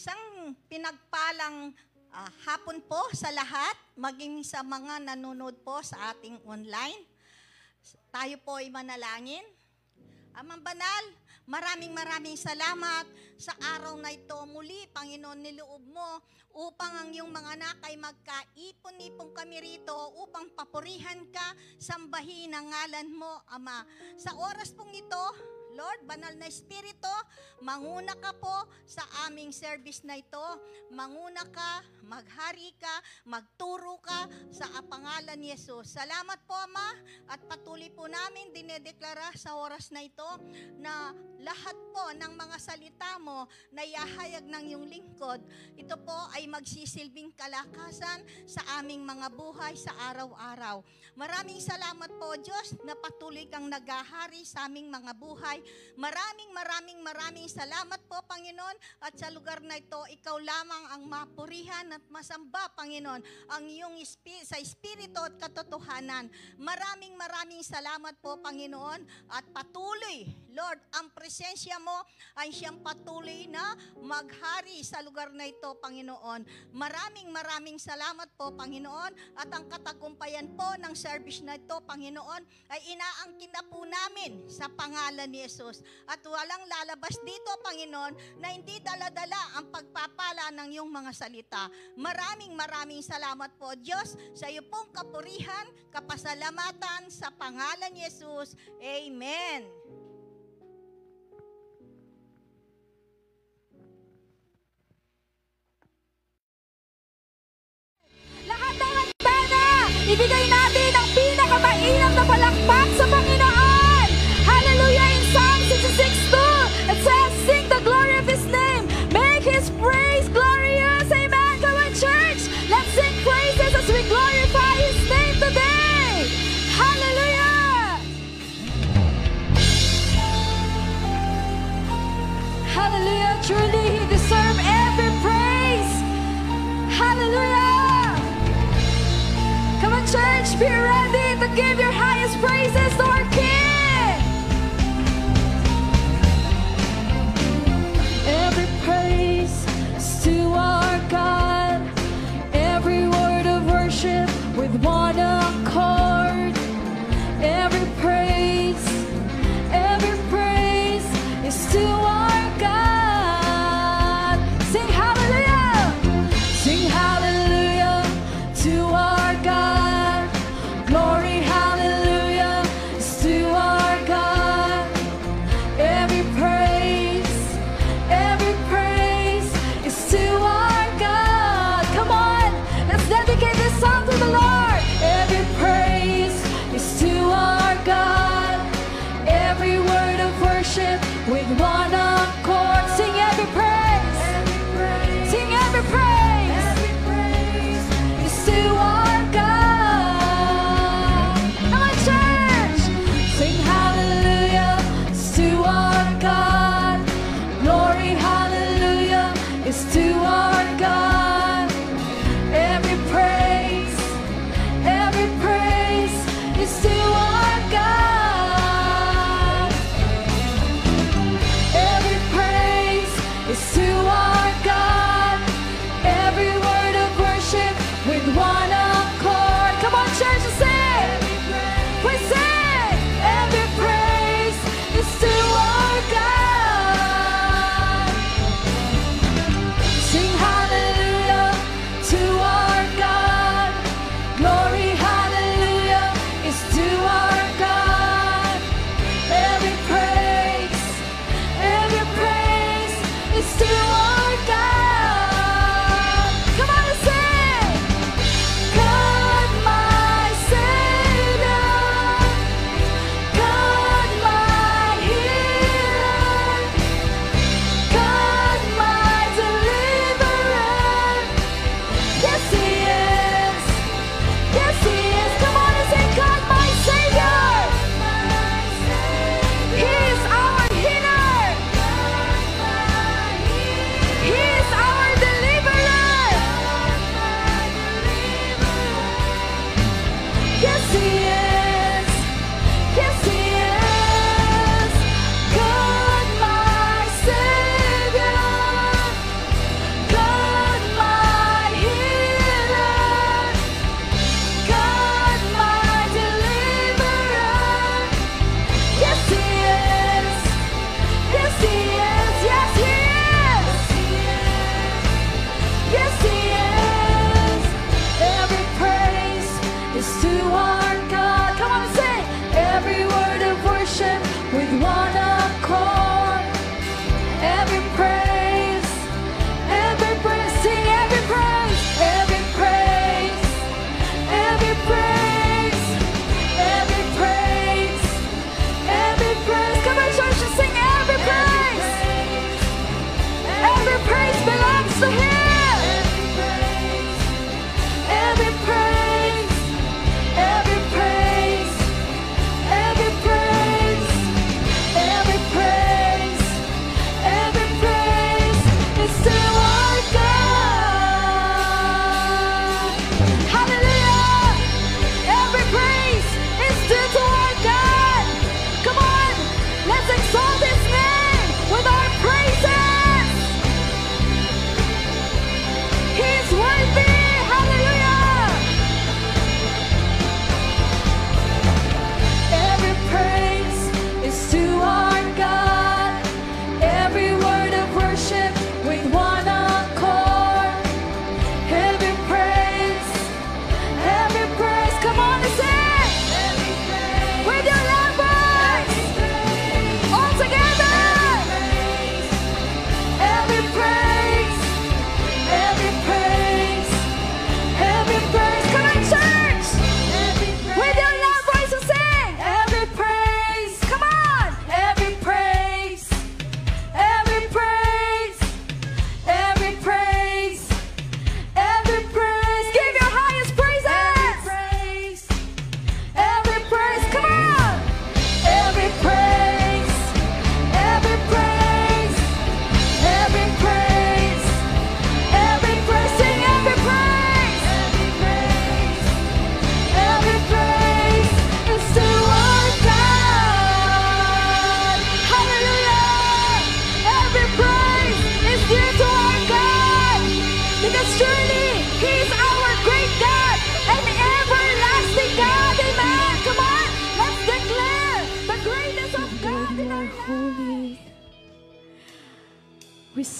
Isang pinagpalang hapon po sa lahat, maging sa mga nanonood po sa ating online. Tayo po ay manalangin. Amang Banal, maraming salamat sa araw na ito. Muli, Panginoon, niloob mo upang ang iyong mga anak ay magkaipon-ipon kami rito upang papurihan ka, sambahin ang ngalan mo, Ama. Sa oras pong ito, Lord, Banal na Espiritu, manguna ka po sa aming service na ito. Manguna ka, maghari ka, magturo ka sa pangalan ni Jesus. Salamat po, Ama, at patuloy po namin dinedeklara sa oras na ito na lahat po ng mga salita mo na iahayag ng iyong lingkod, ito po ay magsisilbing kalakasan sa aming mga buhay sa araw-araw. Maraming salamat po, Diyos, na patuloy kang naghahari sa aming mga buhay. Maraming salamat po, Panginoon, at sa lugar na ito, ikaw lamang ang mapurihan at masamba, Panginoon, ang iyong sa Espiritu at katotohanan. Maraming salamat po, Panginoon, at patuloy, Lord, ang presensya mo ay siyang patuloy na maghari sa lugar na ito, Panginoon. Maraming salamat po, Panginoon, at ang katagumpayan po ng service na ito, Panginoon, ay inaangkin na po namin sa pangalan ni Jesus. At walang lalabas dito, Panginoon, na hindi dala-dala ang pagpapala ng iyong mga salita. Maraming salamat po, Diyos, sa iyo pong kapurihan, kapasalamatan sa pangalan ni Jesus. Amen. Lahat ng antena, ibigay natin ang pinakamainam na palakpak sa Panginoon. Hallelujah! In Psalm 66:2, it says, sing the glory of His name. Make His praise glorious. Amen. Come on, church. Let's sing praises as we glorify His name today. Hallelujah!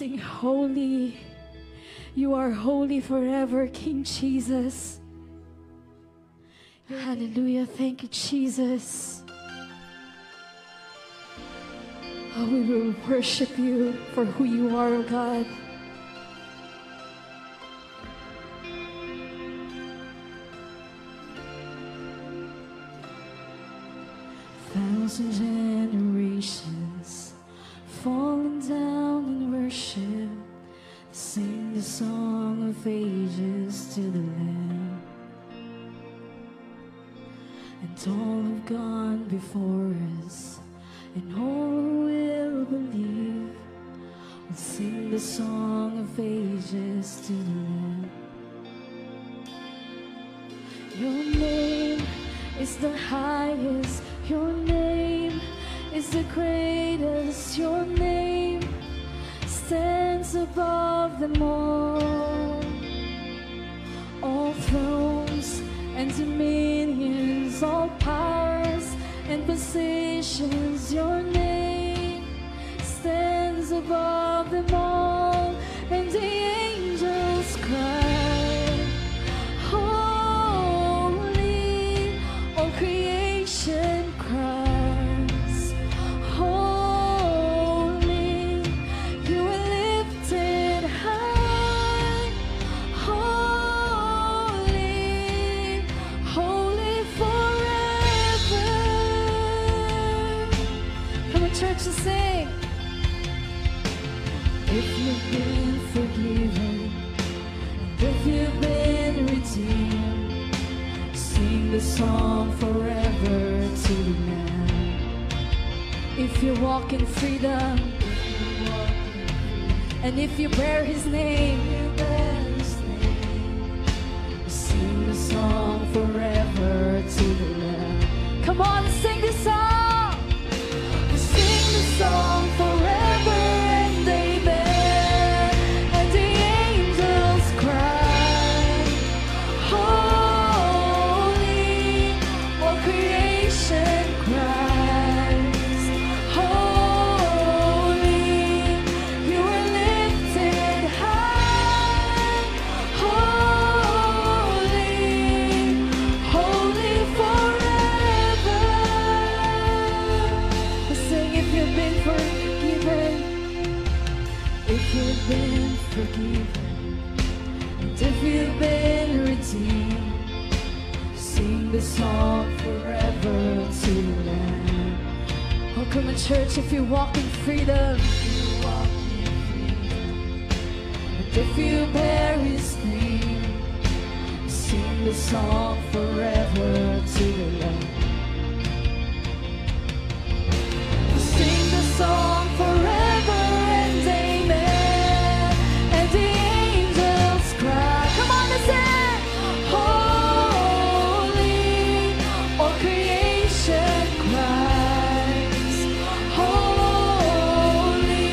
sing holy. You are holy forever, King Jesus. Hallelujah. Thank you, Jesus. Oh, we will worship you for who you are, oh God. Thousand generations falling down in worship, sing the song of ages to the Lamb. And all have gone before us, and all who will believe will sing the song of ages to the Lamb. Your name is the highest, your name is the greatest, your name stands above them all. All thrones and dominions, all powers and positions, your name stands above them all. And the angels cry, holy, all creation cries, holy, you are lifted high, holy, holy forever. Come on, church, to sing. If you've been forgiven, and if you've been redeemed, sing the song forever to the Lamb. If you walk in freedom, and if you bear His name, sing the song forever to the Lamb. Come on, sing the song. Sing the song forever and amen. And the angels cry, holy, all creation cries, holy, you are lifted high, holy, holy forever. Sing if you've been forgiven, if you've been forgiven, and if you've been redeemed, sing the song forever to the Lamb. Oh, come on, church, if you walk in freedom, and if you bear His name, sing the song forever to the Lamb. Sing the song forever and amen. And the angels cry. Come on, let's sing. Holy, all creation cries, holy,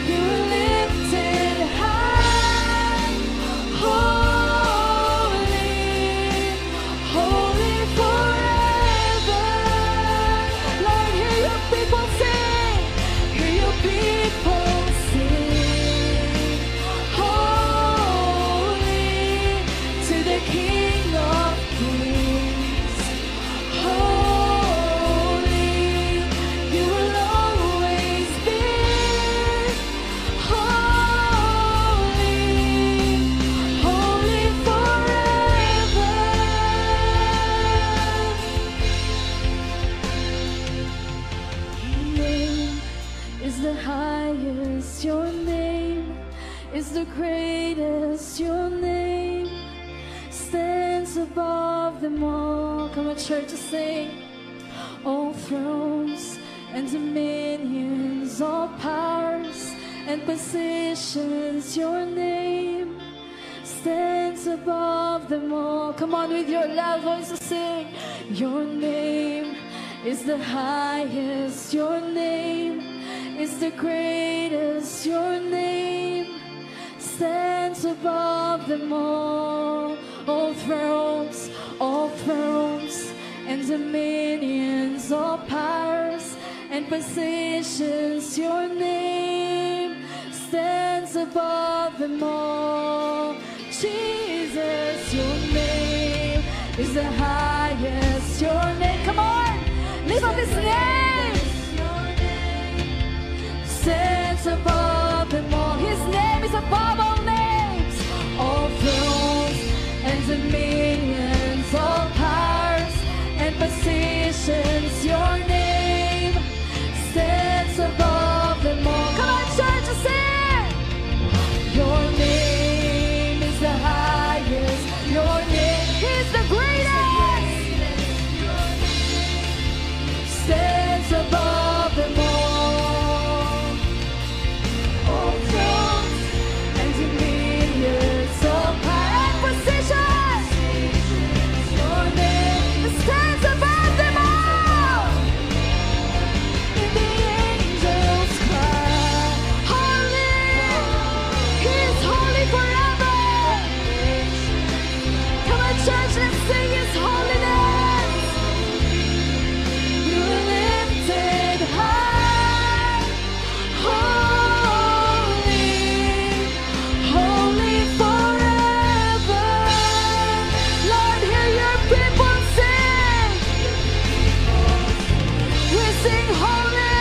you are lifted high, holy, holy forever. Lord, hear your people sing, hear your people sing, holy to the King of Kings, holy, you will always be, holy, holy forever. Your name is the highest, your name is the greatest, your name stands above them all. Come on, church, to sing. All thrones and dominions, all powers and positions, your name stands above them all. Come on, with your loud voice to sing. Your name is the highest, your name is the greatest, your name stands above them all. All thrones and dominions, all powers and positions, your name stands above them all. Jesus, your name is the highest. Your name, come on, lift up his name. Stands above them all. His name is above all names. All thrones and dominions, all powers and positions. Your name stands above them all. Come on, church, sing. Your name is the highest. Your name is the greatest. Stands above them all. All thrones and dominions, all power and positions. Your name stands above them all. And the angels cry, holy, he is holy forever. Come on, church, let's sing his holiness. You are lifted high, holy, holy forever. Lord, hear your people sing. We sing holy,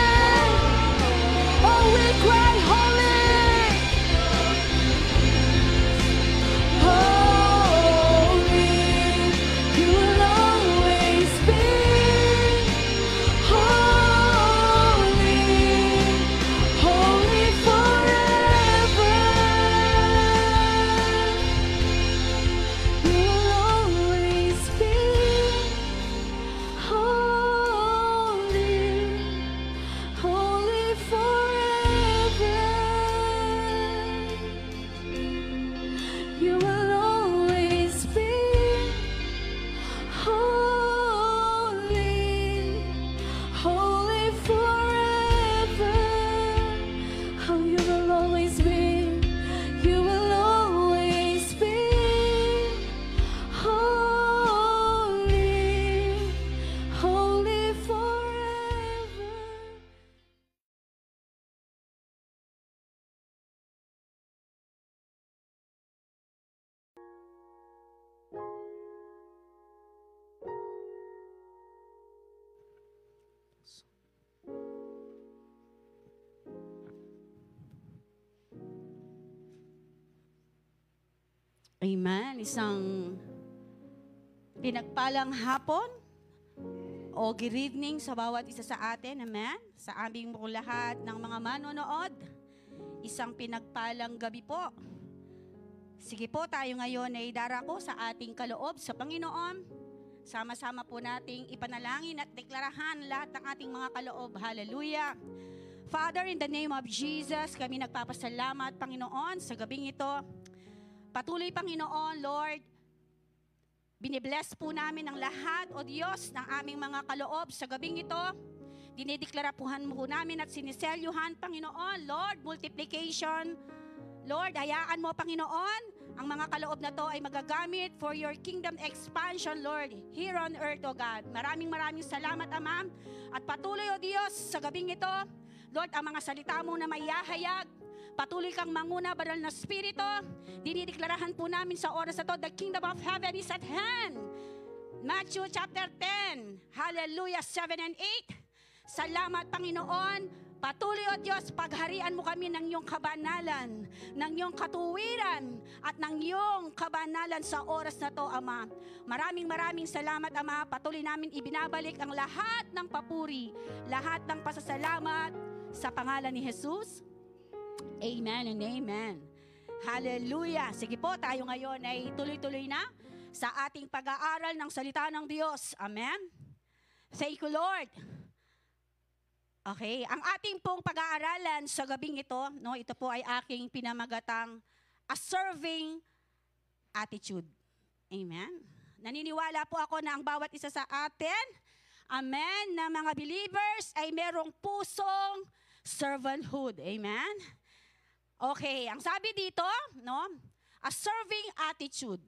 oh, we cry holy, holy. You will always be holy, holy forever. You will always be holy, holy forever. You will always be holy, holy forever. Oh, you will always be, you will always be holy, holy forever. Amen. Isang pinagpalang hapon o good evening sa bawat isa sa atin. Amen. Sa aming pong lahat ng mga manonood, isang pinagpalang gabi po. Sige po, tayo ngayon ay darako sa ating kaloob sa Panginoon. Sama-sama po nating ipanalangin at deklarahan lahat ng ating mga kaloob. Hallelujah. Father, in the name of Jesus, kami nagpapasalamat, Panginoon, sa gabing ito. Patuloy, Panginoon, Lord, binibless po namin ang lahat, O Diyos, ng aming mga kaloob sa gabing ito. Dinideklaratuhan po namin at siniselyuhan, Panginoon, Lord, multiplication. Lord, hayaan mo, Panginoon, ang mga kaloob na to ay magagamit for your kingdom expansion, Lord, here on earth, O God. Maraming salamat, Ama. At patuloy, O Diyos, sa gabing ito, Lord, ang mga salita mo na maihahayag, patuloy kang manguna, Banal na Espiritu. Dinideklarahan po namin sa oras na to, the kingdom of heaven is at hand. Matthew chapter 10, hallelujah, 7 and 8. Salamat, Panginoon. Patuloy, O Diyos, pagharian mo kami ng iyong kabanalan, ng iyong katuwiran, at ng iyong kabanalan sa oras na to, Ama. Maraming salamat, Ama. Patuloy namin ibinabalik ang lahat ng papuri, lahat ng pasasalamat sa pangalan ni Jesus. Amen and amen. Hallelujah. Sige po, tayo ngayon ay tuloy-tuloy na sa ating pag-aaral ng salita ng Diyos. Amen. Thank you, Lord. Okay, ang ating pong pag-aaralan sa gabing ito, no, ito po ay aking pinamagatang a serving attitude. Amen. Naniniwala po ako na ang bawat isa sa atin, amen, na mga believers ay merong pusong servanthood. Amen. Okay, ang sabi dito, no, a serving attitude.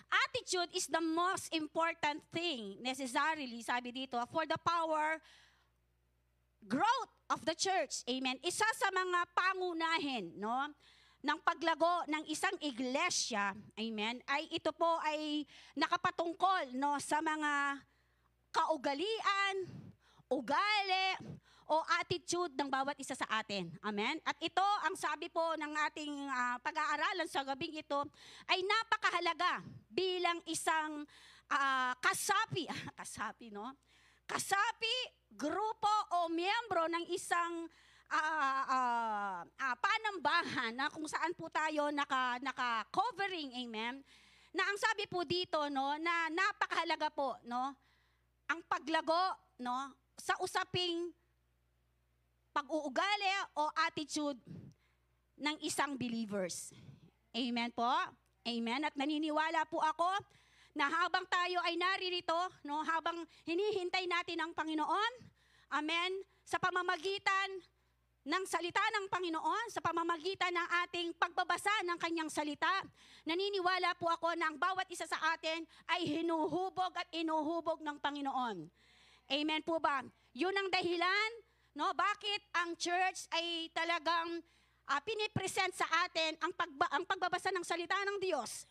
Attitude is the most important thing necessarily, sabi dito, for the power, growth, of the church. Amen. Isa sa mga pangunahin, no, ng paglago ng isang iglesia, amen, ay ito po ay nakapatungkol, no, sa mga kaugalian, ugali, o attitude ng bawat isa sa atin. Amen? At ito, ang sabi po ng ating pag-aaralan sa gabing ito, ay napakahalaga bilang isang kasapi, kasapi, no? Kasapi, grupo o miyembro ng isang panambahan na kung saan po tayo naka-covering, amen? Na ang sabi po dito, no, na napakahalaga po, no, ang paglago, no, sa usaping pag-uugali o attitude ng isang believers. Amen po? Amen? At naniniwala po ako na habang tayo ay naririto, no, habang hinihintay natin ang Panginoon, amen, sa pamamagitan ng salita ng Panginoon, sa pamamagitan ng ating pagbabasa ng kanyang salita, naniniwala po ako na ang bawat isa sa atin ay hinuhubog at inuhubog ng Panginoon. Amen po ba? Yun ang dahilan, no, bakit ang church ay talagang pinipresent sa atin ang pagbabasa ng salita ng Diyos.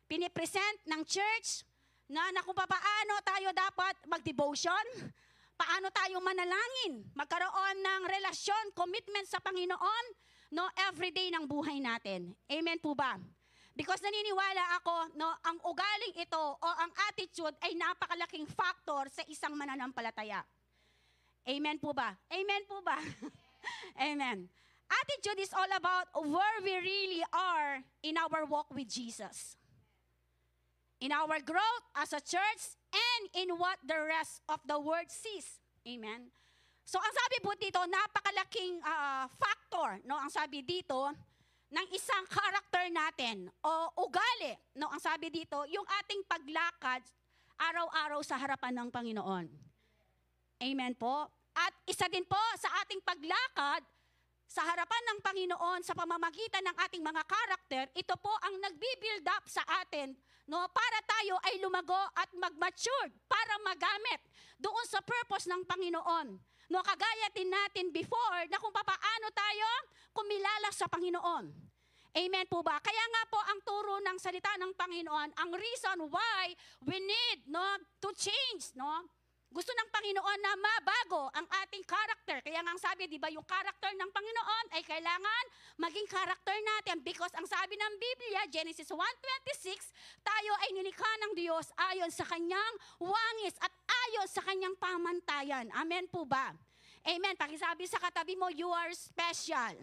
Pinipresent ng church na kung paano tayo dapat mag-devotion, paano tayo manalangin, magkaroon ng relasyon, commitment sa Panginoon, no, everyday ng buhay natin. Amen po ba? Because naniniwala ako, no, ang ugaling ito o ang attitude ay napakalaking factor sa isang mananampalataya. Amen po ba? Amen po ba? Amen. Attitude is all about where we really are in our walk with Jesus. In our growth as a church and in what the rest of the world sees. Amen. So ang sabi po dito, napakalaking factor, no, ang sabi dito, ng isang character natin o ugali, no, ang sabi dito, yung ating paglakad araw-araw sa harapan ng Panginoon. Amen po. At isa din po sa ating paglakad sa harapan ng Panginoon sa pamamagitan ng ating mga karakter, ito po ang nagbi-build up sa atin, no, para tayo ay lumago at mag-mature, para magamit doon sa purpose ng Panginoon. No, kagaya din natin before na kung paano tayo kumilala sa Panginoon. Amen po ba? Kaya nga po ang turo ng salita ng Panginoon, ang reason why we need, no, to change, no? Gusto ng Panginoon na mabago ang ating character. Kaya nga ang sabi, di ba, yung character ng Panginoon ay kailangan maging character natin. Because ang sabi ng Biblia, Genesis 1:26, tayo ay nilikha ng Diyos ayon sa kanyang wangis at ayon sa kanyang pamantayan. Amen po ba? Amen. Pakisabi sa katabi mo, you are special.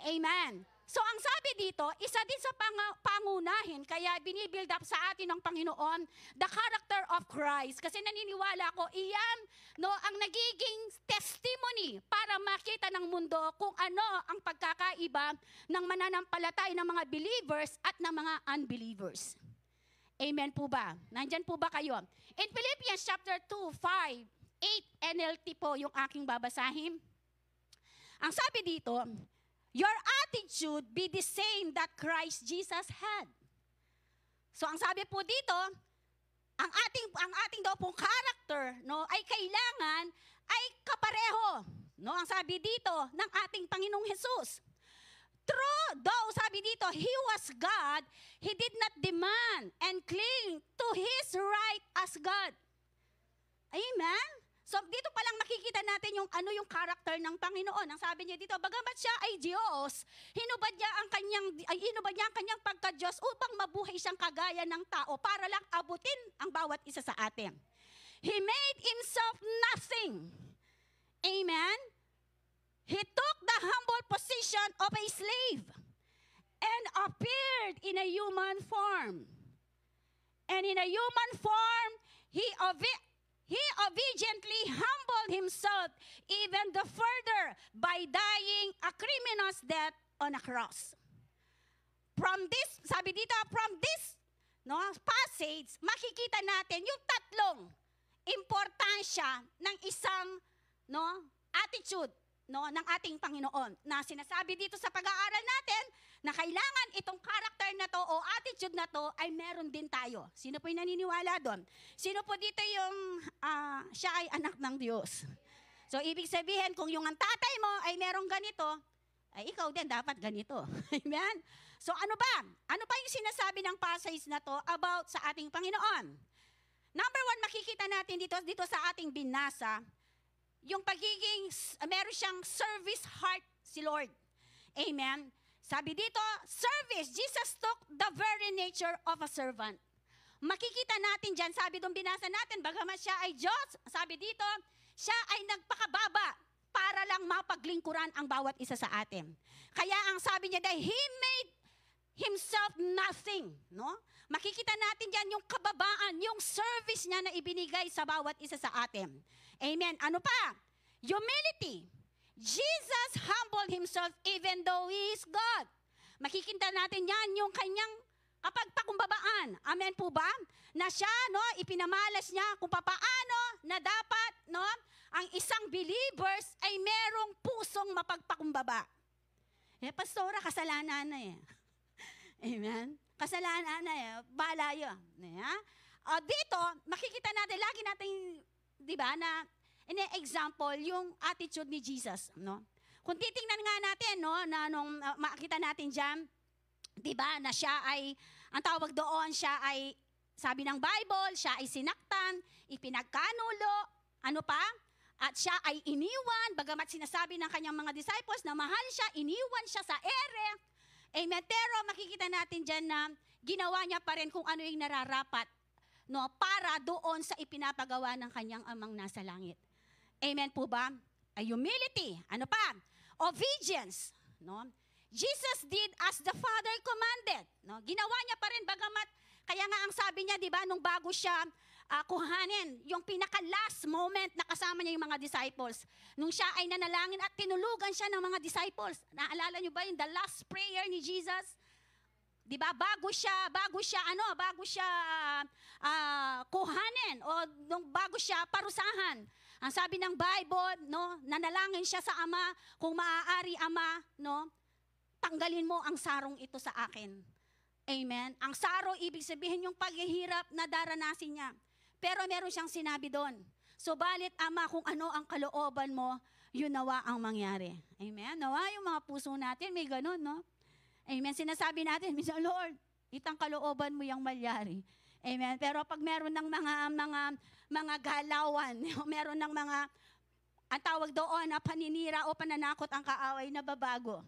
Amen. So ang sabi dito, isa din sa pangunahin, kaya binibuild up sa atin ng Panginoon, the character of Christ. Kasi naniniwala ko, iyan, no, ang nagiging testimony para makita ng mundo kung ano ang pagkakaiba ng mananampalatay ng mga believers at ng mga unbelievers. Amen po ba? Nandyan po ba kayo? In Philippians chapter 2, 5, 8 NLT po yung aking babasahin. Ang sabi dito, your attitude be the same that Christ Jesus had. So ang sabi po dito, ang ating daw pong character, no, ay kailangan ay kapareho, no, ang sabi dito ng ating Panginoong Hesus. True, though sabi dito, He was God, He did not demand and cling to His right as God. Amen? So dito pa lang makikita natin yung ano yung character ng Panginoon. Ang sabi niya dito, bagamat siya ay Diyos, hinubad niya ang kanyang pagka-Diyos upang mabuhay siyang kagaya ng tao para lang abutin ang bawat isa sa atin. He made himself nothing. Amen? He took the humble position of a slave and appeared in a human form. And in a human form, He obediently humbled Himself even the further by dying a criminal's death on a cross. From this, sabi dito, from this, no, passage, makikita natin yung tatlong importansya ng isang, no, attitude, no, ng ating Panginoon na sinasabi dito sa pag-aaral natin na kailangan itong character na to o attitude na to ay meron din tayo. Sino po yung naniniwala doon? Sino po dito yung siya ay anak ng Diyos? So, ibig sabihin, kung yung ang tatay mo ay merong ganito, ay ikaw din dapat ganito. Amen? So, ano ba? Ano pa yung sinasabi ng passage na to about sa ating Panginoon? Number one, makikita natin dito sa ating binasa, yung pagiging, meron siyang service heart si Lord. Amen? Sabi dito, service. Jesus took the very nature of a servant. Makikita natin dyan, sabi doon binasa natin, bagamat siya ay Diyos, sabi dito, siya ay nagpakababa para lang mapaglingkuran ang bawat isa sa atin. Kaya ang sabi niya dahil He made Himself nothing. No? Makikita natin dyan yung kababaan, yung service niya na ibinigay sa bawat isa sa atin. Amen. Ano pa? Humility. Jesus humbled Himself even though He is God. Makikita natin yan yung kanyang kapagpakumbabaan. Amen po ba? Na siya, no, ipinamalas niya kung papaano na dapat, no, ang isang believers ay merong pusong mapagpakumbaba. Pastora, kasalanan na eh. Amen? Kasalanan na eh. Bala yun. Dito, makikita natin, lagi natin, di ba, na example yung attitude ni Jesus. No? Kung titingnan nga natin, no, na nung makita natin dyan, di ba, na siya ay, ang tawag doon, siya ay, sabi ng Bible, siya ay sinaktan, ipinagkanulo, ano pa? At siya ay iniwan, bagamat sinasabi ng kanyang mga disciples na mahal siya, iniwan siya sa ere. Amen. Pero makikita natin dyan na ginawa niya pa rin kung ano yung nararapat, no, para doon sa ipinapagawa ng kanyang amang nasa langit. Amen po ba? Humility. Ano pa? Obedience. No? Jesus did as the Father commanded. No? Ginawa niya pa rin bagamat, kaya nga ang sabi niya, di ba, nung bago siya kuhanin, yung pinaka-last moment na kasama niya yung mga disciples. Nung siya ay nanalangin at tinulugan siya ng mga disciples. Naalala niyo ba yung the last prayer ni Jesus? Di ba, bago siya kuhanin o nung bago siya parusahan. Ang sabi ng Bible, no, nanalangin siya sa Ama, kung maaari Ama, no, tanggalin mo ang sarong ito sa akin. Amen. Ang saro, ibig sabihin yung paghihirap na daranasin niya. Pero meron siyang sinabi doon. Subalit, Ama, kung ano ang kalooban mo, yun nawa ang mangyari. Amen. Nawa yung mga puso natin, may ganun, no? Amen. Sinasabi natin, minsan, Lord, itang kalooban mo yung malyari. Amen. Pero pag meron ng mga galawan, meron ng mga, ang tawag doon na paninira o pananakot ang kaaway na babago.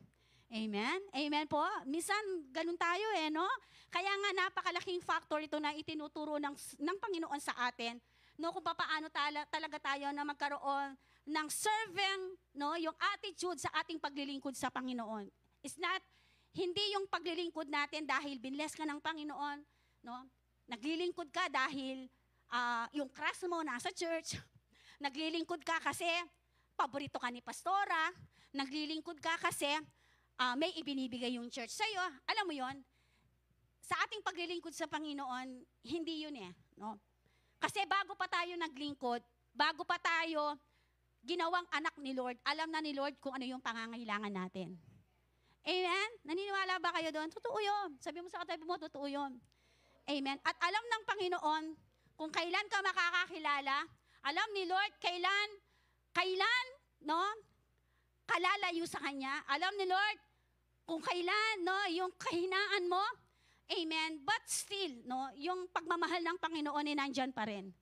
Amen? Amen po? Minsan, ganun tayo no? Kaya nga napakalaking factor ito na itinuturo ng Panginoon sa atin, no? Kung paano talaga tayo na magkaroon ng serving, no? Yung attitude sa ating paglilingkod sa Panginoon. It's not, hindi yung paglilingkod natin dahil binless ka ng Panginoon, no? Naglilingkod ka dahil yung crush mo nasa church. Naglilingkod ka kasi paborito ka ni pastora. Naglilingkod ka kasi may ibinibigay yung church sa'yo. Alam mo yon, sa ating paglilingkod sa Panginoon, hindi yun no? Kasi bago pa tayo naglingkod, bago pa tayo ginawang anak ni Lord, alam na ni Lord kung ano yung pangangailangan natin. Amen? Naniniwala ba kayo doon? Totoo yun. Sabi mo sa katabi mo, totoo yun. Amen? At alam ng Panginoon kung kailan ka makakakilala, alam ni Lord kailan, no? Kalalayo sa Kanya. Alam ni Lord kung kailan, no, yung kahinaan mo, amen, but still, no, yung pagmamahal ng Panginoon ay nandyan pa rin.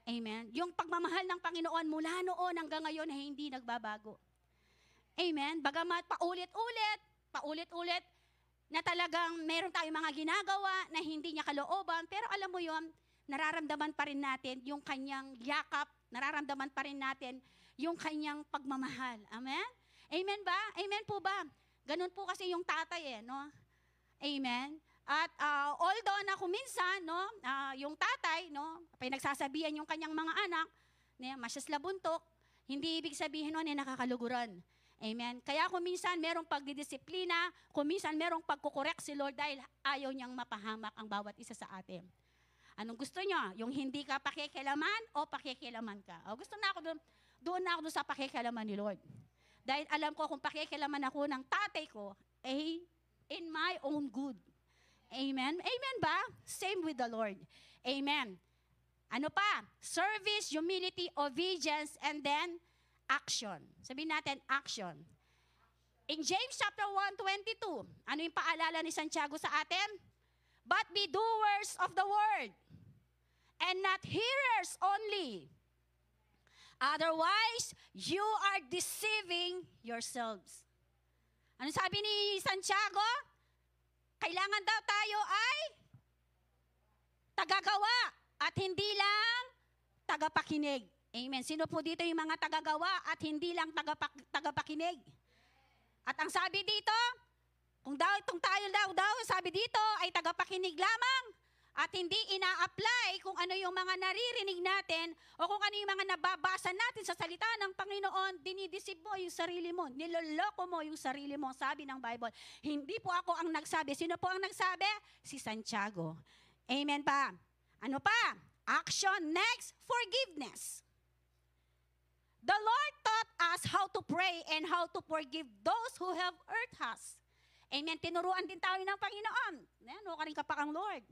Amen. Yung pagmamahal ng Panginoon mula noon hanggang ngayon ay hindi nagbabago. Amen. Bagamat paulit-ulit, na talagang meron tayong mga ginagawa na hindi niya kalooban, pero alam mo yon, nararamdaman pa rin natin yung kanyang yakap, nararamdaman pa rin natin yung kanyang pagmamahal. Amen? Amen ba? Amen po ba? Ganun po kasi yung tatay no? Amen? At although na kung minsan, no, yung tatay, no, pinagsasabihan yung kanyang mga anak, masyaslabuntok, hindi ibig sabihin nun nakakaluguran. Amen? Kaya kung minsan merong pagdidisiplina, kung minsan merong pagkukorek si Lord dahil ayaw niyang mapahamak ang bawat isa sa atin. Anong gusto niyo? Yung hindi ka pakikilaman o pakikilaman ka? O gusto na ako doon na ako sa pakikilaman ni Lord. Dahil alam ko kung pakikilaman ako ng tatay ko, in my own good. Amen? Amen ba? Same with the Lord. Amen. Ano pa? Service, humility, obedience, and then, Action. Sabihin natin, action. In James chapter 1:22, ano yung paalala ni Santiago sa atin? But be doers of the word, and not hearers only. Otherwise, you are deceiving yourselves. Ano sabi ni Santiago? Kailangan daw tayo ay tagagawa at hindi lang tagapakinig. Amen. Sino po dito yung mga tagagawa at hindi lang tagapakinig? At ang sabi dito, kung tayo daw, sabi dito ay tagapakinig lamang at hindi ina-apply kung ano yung mga naririnig natin o kung ano yung mga nababasa natin sa salita ng Panginoon, dinidisip mo yung sarili mo, niloloko mo yung sarili mo, sabi ng Bible. Hindi po ako ang nagsabi. Sino po ang nagsabi? Si Santiago. Amen pa. Ano pa? Action. Next, forgiveness. The Lord taught us how to pray and how to forgive those who have hurt us. Amen. Tinuruan din tayo ng Panginoon. Ano ka rin kapak ang Lord.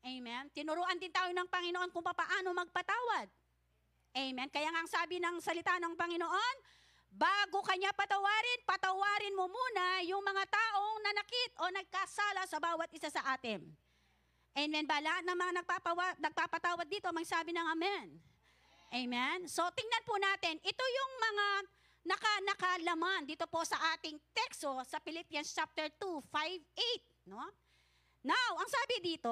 Amen. Tinuruan din tayo ng Panginoon kung paano magpatawad. Amen. Kaya nga ang sabi ng salita ng Panginoon, bago kanya patawarin mo muna yung mga taong nanakit o nagkasala sa bawat isa sa atin. Amen ba? Lahat ng mga nagpapatawad dito, magsabi ng amen. Amen. So tingnan po natin, ito yung mga nakalaman dito po sa ating teksto sa Philippians chapter 2, 5, 8. No? Now, ang sabi dito,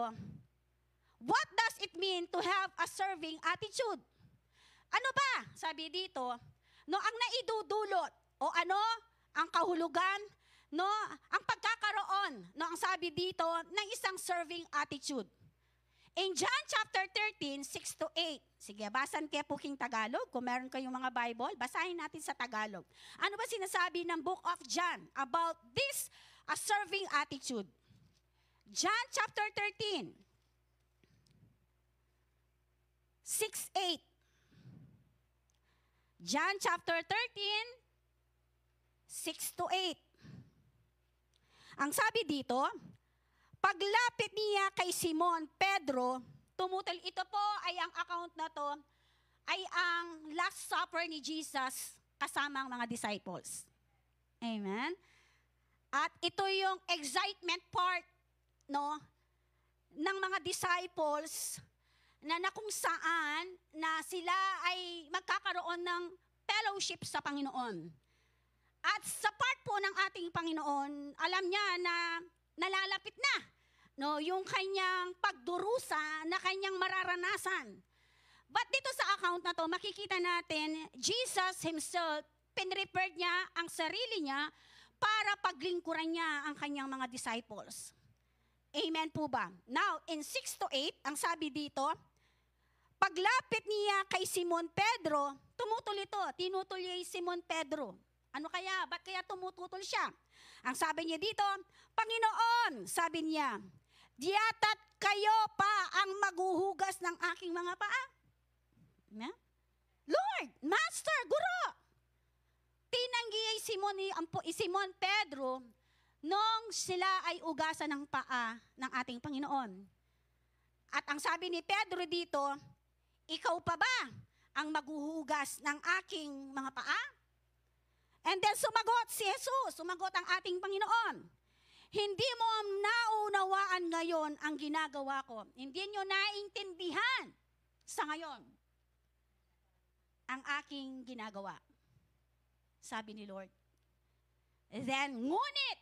what does it mean to have a serving attitude? Ano ba? Sabi dito, no, ang naidudulot o ano ang kahulugan, no, ang pagkakaroon, no, ang sabi dito ng isang serving attitude. In John chapter 13, 6-8. Sige, basan kayo po king Tagalog. Kung meron kayong mga Bible, basahin natin sa Tagalog. Ano ba sinasabi ng Book of John about this a serving attitude? John chapter 13, 6-8. John chapter 13, 6-8. Ang sabi dito, paglapit niya kay Simon Pedro, ito po ay ang account na to, ay ang Last Supper ni Jesus kasama ang mga disciples. Amen? At ito yung excitement part, no, ng mga disciples na kung saan na sila ay magkakaroon ng fellowship sa Panginoon. At sa part po ng ating Panginoon, alam niya na nalalapit na, no, yung kanyang pagdurusa na kanyang mararanasan. But dito sa account na to, makikita natin, Jesus himself, pinrepared niya ang sarili niya para paglingkuran niya ang kanyang mga disciples. Amen po ba? Now, in 6-8, ang sabi dito, paglapit niya kay Simon Pedro, tinutol niya Simon Pedro. Ano kaya? Ba't kaya tumututol siya? Ang sabi niya dito, Panginoon, sabi niya, diyatat kayo pa ang maghuhugas ng aking mga paa. Na? Lord, Master, Guro. Tinanggi Simon Pedro nung sila ay ugasan ng paa ng ating Panginoon. At ang sabi ni Pedro dito, ikaw pa ba ang maghuhugas ng aking mga paa? And then sumagot si Jesus, sumagot ang ating Panginoon. Hindi mo naunawaan ngayon ang ginagawa ko. Hindi nyo naintindihan sa ngayon ang aking ginagawa. Sabi ni Lord. Then, ngunit,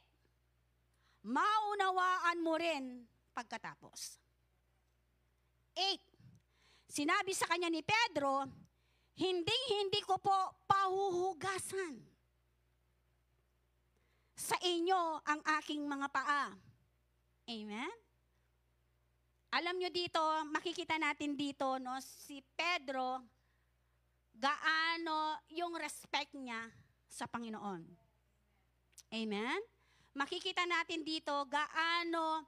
maunawaan mo rin pagkatapos. 8. Sinabi sa kanya ni Pedro, hindi ko po pahuhugasan sa inyo ang aking mga paa. Amen? Alam nyo dito, makikita natin dito, no, si Pedro, gaano yung respect niya sa Panginoon. Amen? Makikita natin dito, gaano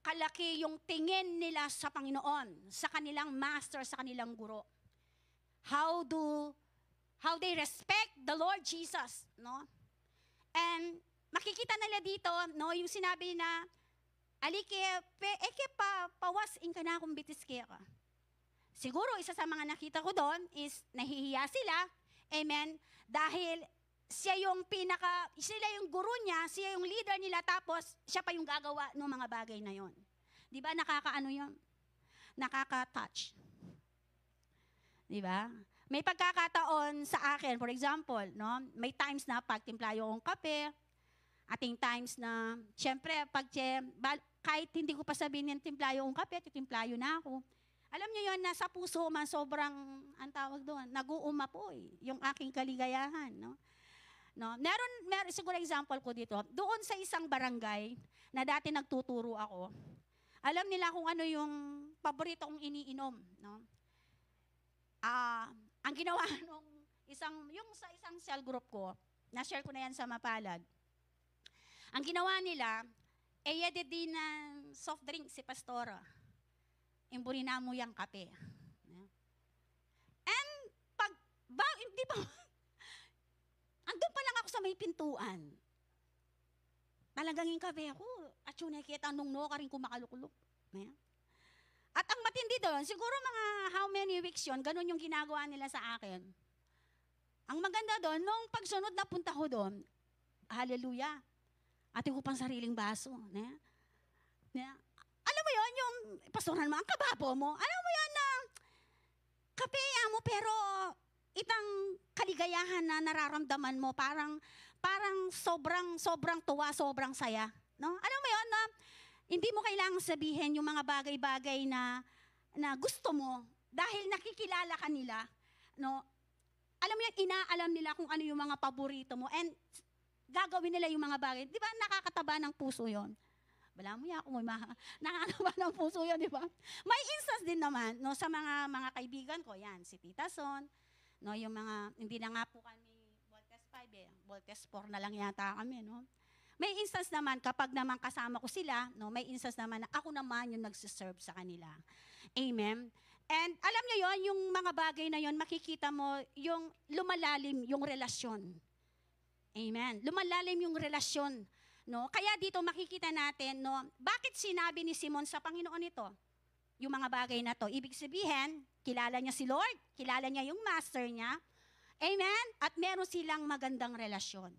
kalaki yung tingin nila sa Panginoon, sa kanilang master, sa kanilang guro. How they respect the Lord Jesus, no? And makikita nila dito, no, yung sinabi na, alike, pawas in ka na kung bitis kaya ka. Siguro, isa sa mga nakita ko doon is nahihiya sila, Amen? Dahil sila yung guru niya, siya yung leader nila, tapos siya pa yung gagawa ng mga bagay na yon. Di ba nakakaano yun? Nakaka-touch. Di ba? May pagkakataon sa akin, for example, no? May times na pagtimpla yung kape, ating times na, syempre, kahit hindi ko pa sabihin yung timpla yung kape, titimplayo na ako. Alam niyo yun, nasa puso man sobrang, ang tawag doon, nag-uuma po yung aking kaligayahan, no? No? Meron siguro example ko dito, doon sa isang barangay na dati nagtuturo ako, alam nila kung ano yung paborito kong iniinom, no? Ang ginawa yung sa isang cell group ko, na-share ko na yan sa Mapalad, ang ginawa nila, din ng soft drink si Pastora. Imburi na mo yung kape. And hindi ba, andun pa lang ako sa may pintuan. Talagang yung kape ako, at yun nakikita nung ka rin kumakalukulok. At ang matindi doon, siguro mga how many weeks yun, ganun yung ginagawa nila sa akin. Ang maganda doon, nung pagsunod na punta ko doon, hallelujah, ate ko pang sariling baso. Alam mo yun, yung pastoran mo, ang kababo mo, alam mo yun na kapeya mo, pero itang kaligayahan na nararamdaman mo, parang sobrang tuwa, sobrang saya. No? Alam mo yun na hindi mo kailangang sabihin yung mga bagay-bagay na gusto mo dahil nakikilala ka nila. No? Alam mo yun, inaalam nila kung ano yung mga paborito mo and gagawin nila yung mga bagay. Di ba nakakataba ng puso yon? Wala mo yan kung nakakataba ng puso yon, di ba? May instance din naman no, sa mga kaibigan ko, yan, si Tita Son, no, yung mga, hindi na nga po kami Voltes 5 Voltes 4 na lang yata kami, no? May instance naman, kapag naman kasama ko sila, no, may instance naman na ako naman yung nagsiserve sa kanila. Amen? And alam niyo yon, yung mga bagay na yon, makikita mo yung lumalalim yung relasyon. Amen? Lumalalim yung relasyon. No? Kaya dito makikita natin, no, bakit sinabi ni Simon sa Panginoon ito? Yung mga bagay na to. Ibig sabihin, kilala niya si Lord, kilala niya yung master niya. Amen? At meron silang magandang relasyon.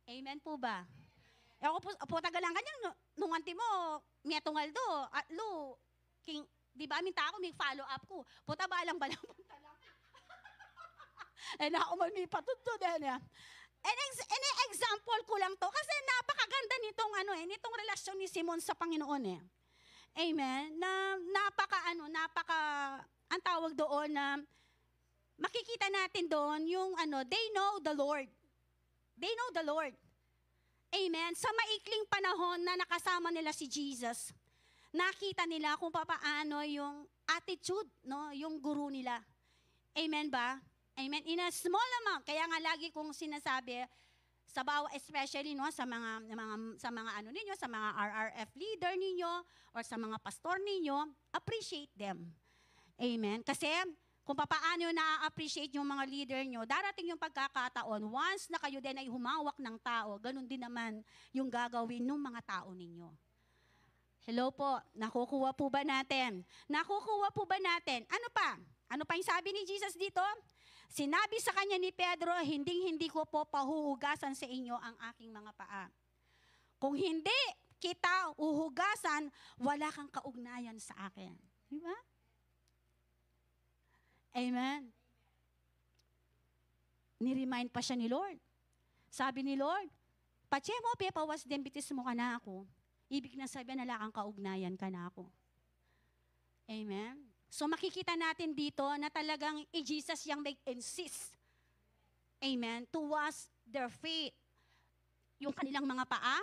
Amen po ba? Ako po tagalang kanyang, nung anti mo, miyatungal do, at lo, king, di ba, minta ako, may follow up ko. Puta balang punta lang. Na ako may patuto din. And example ko lang to, kasi napakaganda nitong relasyon ni Simon sa Panginoon eh. Amen? Ang tawag doon na, makikita natin doon yung they know the Lord. They know the Lord. Amen. Sa maikling panahon na nakasama nila si Jesus, nakita nila kung paano yung attitude, no, yung guru nila. Amen ba? Amen. In a small amount, kaya nga lagi kong sinasabi sa bawat, especially no, sa mga ninyo, sa mga RRF leader ninyo or sa mga pastor ninyo, appreciate them. Amen. Kasi kung paano na-appreciate yung mga leader nyo, darating yung pagkakataon, once na kayo din ay humawak ng tao, ganun din naman yung gagawin ng mga tao ninyo. Hello po, nakukuha po ba natin? Nakukuha po ba natin? Ano pa? Ano pa yung sabi ni Jesus dito? Sinabi sa kanya ni Pedro, hindi ko po pahuhugasan sa inyo ang aking mga paa. Kung hindi kita uhugasan, wala kang kaugnayan sa akin. Di ba? Amen. Ni-remind pa siya ni Lord. Sabi ni Lord, pache mo, pawas din, bitis mo ka na ako. Ibig na sabihin, wala kang kaugnayan ka na ako. Amen. So makikita natin dito na talagang Jesus yung nag-insist. Amen. To wash their feet. Yung kanilang mga paa,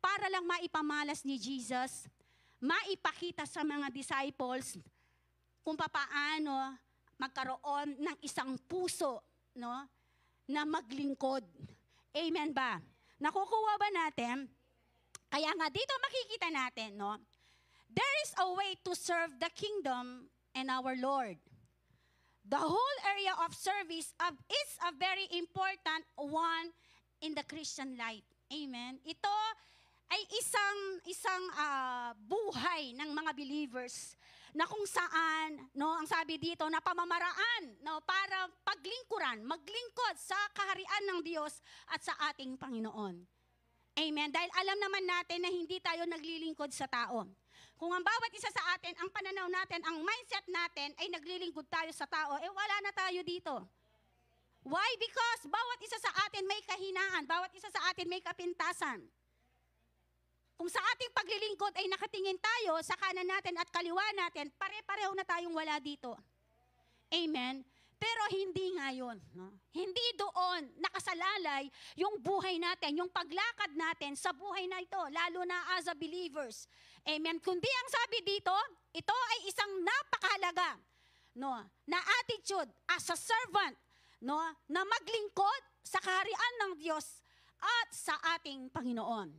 para lang maipamalas ni Jesus, maipakita sa mga disciples kung paano magkaroon ng isang puso, no, na maglingkod. Amen ba? Nakukuha ba natin? Kaya nga dito makikita natin, no, there is a way to serve the kingdom and our Lord. The whole area of service is a very important one in the Christian life. Amen. Ito ay isang buhay ng mga believers na kung saan, no, ang sabi dito, na pamamaraan, no, para paglingkuran, maglingkod sa kaharian ng Diyos at sa ating Panginoon. Amen. Dahil alam naman natin na hindi tayo naglilingkod sa tao. Kung ang bawat isa sa atin, ang pananaw natin, ang mindset natin ay naglilingkod tayo sa tao, wala na tayo dito. Why? Because bawat isa sa atin may kahinaan, bawat isa sa atin may kapintasan. Kung sa ating paglilingkod ay nakatingin tayo sa kanan natin at kaliwa natin, pare-pareho na tayong wala dito. Amen? Pero hindi ngayon. No? Hindi doon nakasalalay yung buhay natin, yung paglakad natin sa buhay na ito, lalo na as a believers. Amen? Kundi ang sabi dito, ito ay isang napakahalaga, no, na attitude as a servant, no, na maglingkod sa kaharian ng Diyos at sa ating Panginoon.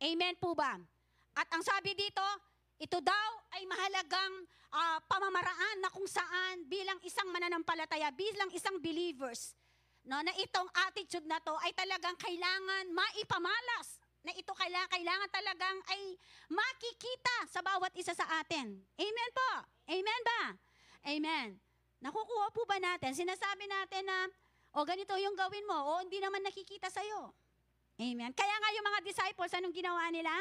Amen po ba? At ang sabi dito, ito daw ay mahalagang pamamaraan na kung saan bilang isang mananampalataya, bilang isang believers, no, na itong attitude na to ay talagang kailangan maipamalas, na ito kailangan talagang ay makikita sa bawat isa sa atin. Amen po? Amen ba? Amen. Nakukuha po ba natin? Sinasabi natin na, ganito yung gawin mo, hindi naman nakikita sa'yo. Amen. Kaya nga yung mga disciples, anong ginawa nila?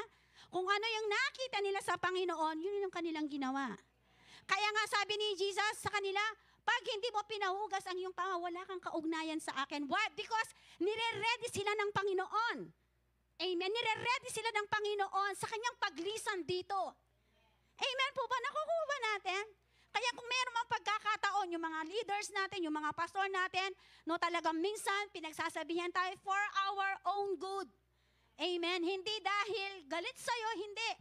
Kung ano yung nakita nila sa Panginoon, yun yung kanilang ginawa. Kaya nga sabi ni Jesus sa kanila, pag hindi mo pinahugas ang iyong paa, wala kang kaugnayan sa akin. Why? Because nire-ready sila ng Panginoon. Amen. Nire-ready sila ng Panginoon sa kanyang paglisan dito. Amen po ba? Nakukuha ba natin? Kaya kung meron mga pagkakataon, yung mga leaders natin, yung mga pastor natin, no, talagang minsan pinagsasabihan tayo for our own good. Amen. Hindi dahil galit sa'yo, hindi.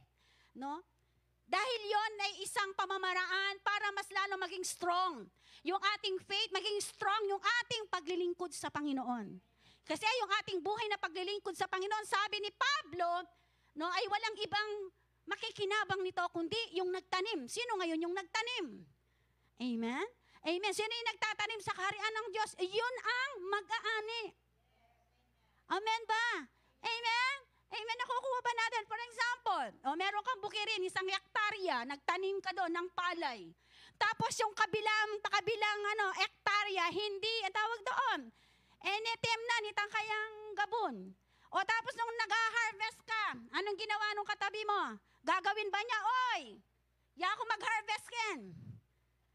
No? Dahil yon ay isang pamamaraan para mas lalo maging strong. Yung ating faith, maging strong yung ating paglilingkod sa Panginoon. Kasi yung ating buhay na paglilingkod sa Panginoon, sabi ni Pablo, no, ay walang ibang makikinabang nito kundi yung nagtanim. Sino ngayon yung nagtanim? Amen? Amen. Sino yung nagtatanim sa kaharian ng Diyos? Yun ang mag-aani. Amen ba? Amen? Amen. Nakukuha ba natin? For example, meron kang bukirin, isang hektarya, nagtanim ka doon ng palay. Tapos yung kabilang hektarya, hindi, ang tawag doon, netem na, nitang kayang gabon. O tapos nung nag-harvest ka, anong ginawa nung katabi mo? Gagawin ba niya, oy, ako mag-harvest ken.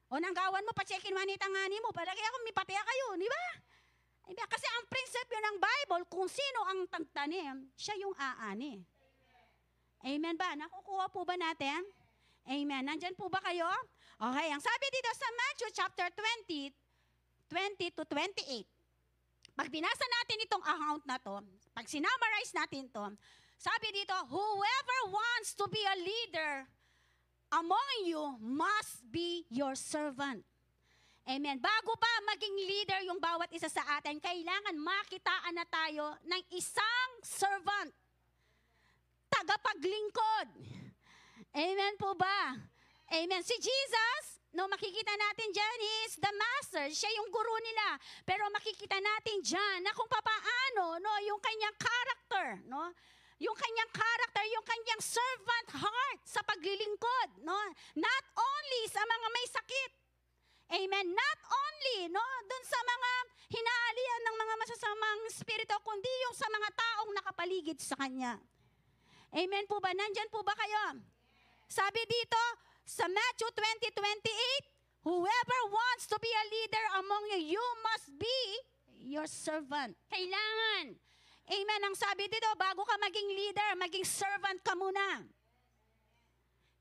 O nanggawan mo, pa-checkin manitang ani mo, palagi ako mipataya kayo, di ba? Kasi ang prinsipyo ng Bible, kung sino ang tagtanim, siya yung aani. Amen ba? Nakukuha po ba natin? Amen. Nandyan po ba kayo? Okay, ang sabi dito sa Matthew chapter 20 to 28. Pag binasa natin itong account na to, pag sinamarize natin to, sabi dito, whoever wants to be a leader among you must be your servant. Amen. Bago pa maging leader yung bawat isa sa atin, kailangan makitaan na tayo ng isang servant. Tagapaglingkod. Amen po ba? Amen. Si Jesus, no, makikita natin dyan, is the master. Siya yung guru nila. Pero makikita natin dyan na kung paano, no, yung kanyang character, no, yung kanyang character, yung kanyang servant heart sa paglilingkod, no, not only sa mga may sakit. Amen. Not only, no, dun sa mga hinaalian ng mga masasamang spirito, kundi yung sa mga taong nakapaligid sa kanya. Amen po ba? Nandyan po ba kayo? Sabi dito, sa Matthew 20:28, whoever wants to be a leader among you, you must be your servant. Kailangan. Amen. Ang sabi dito, bago ka maging leader, maging servant ka muna.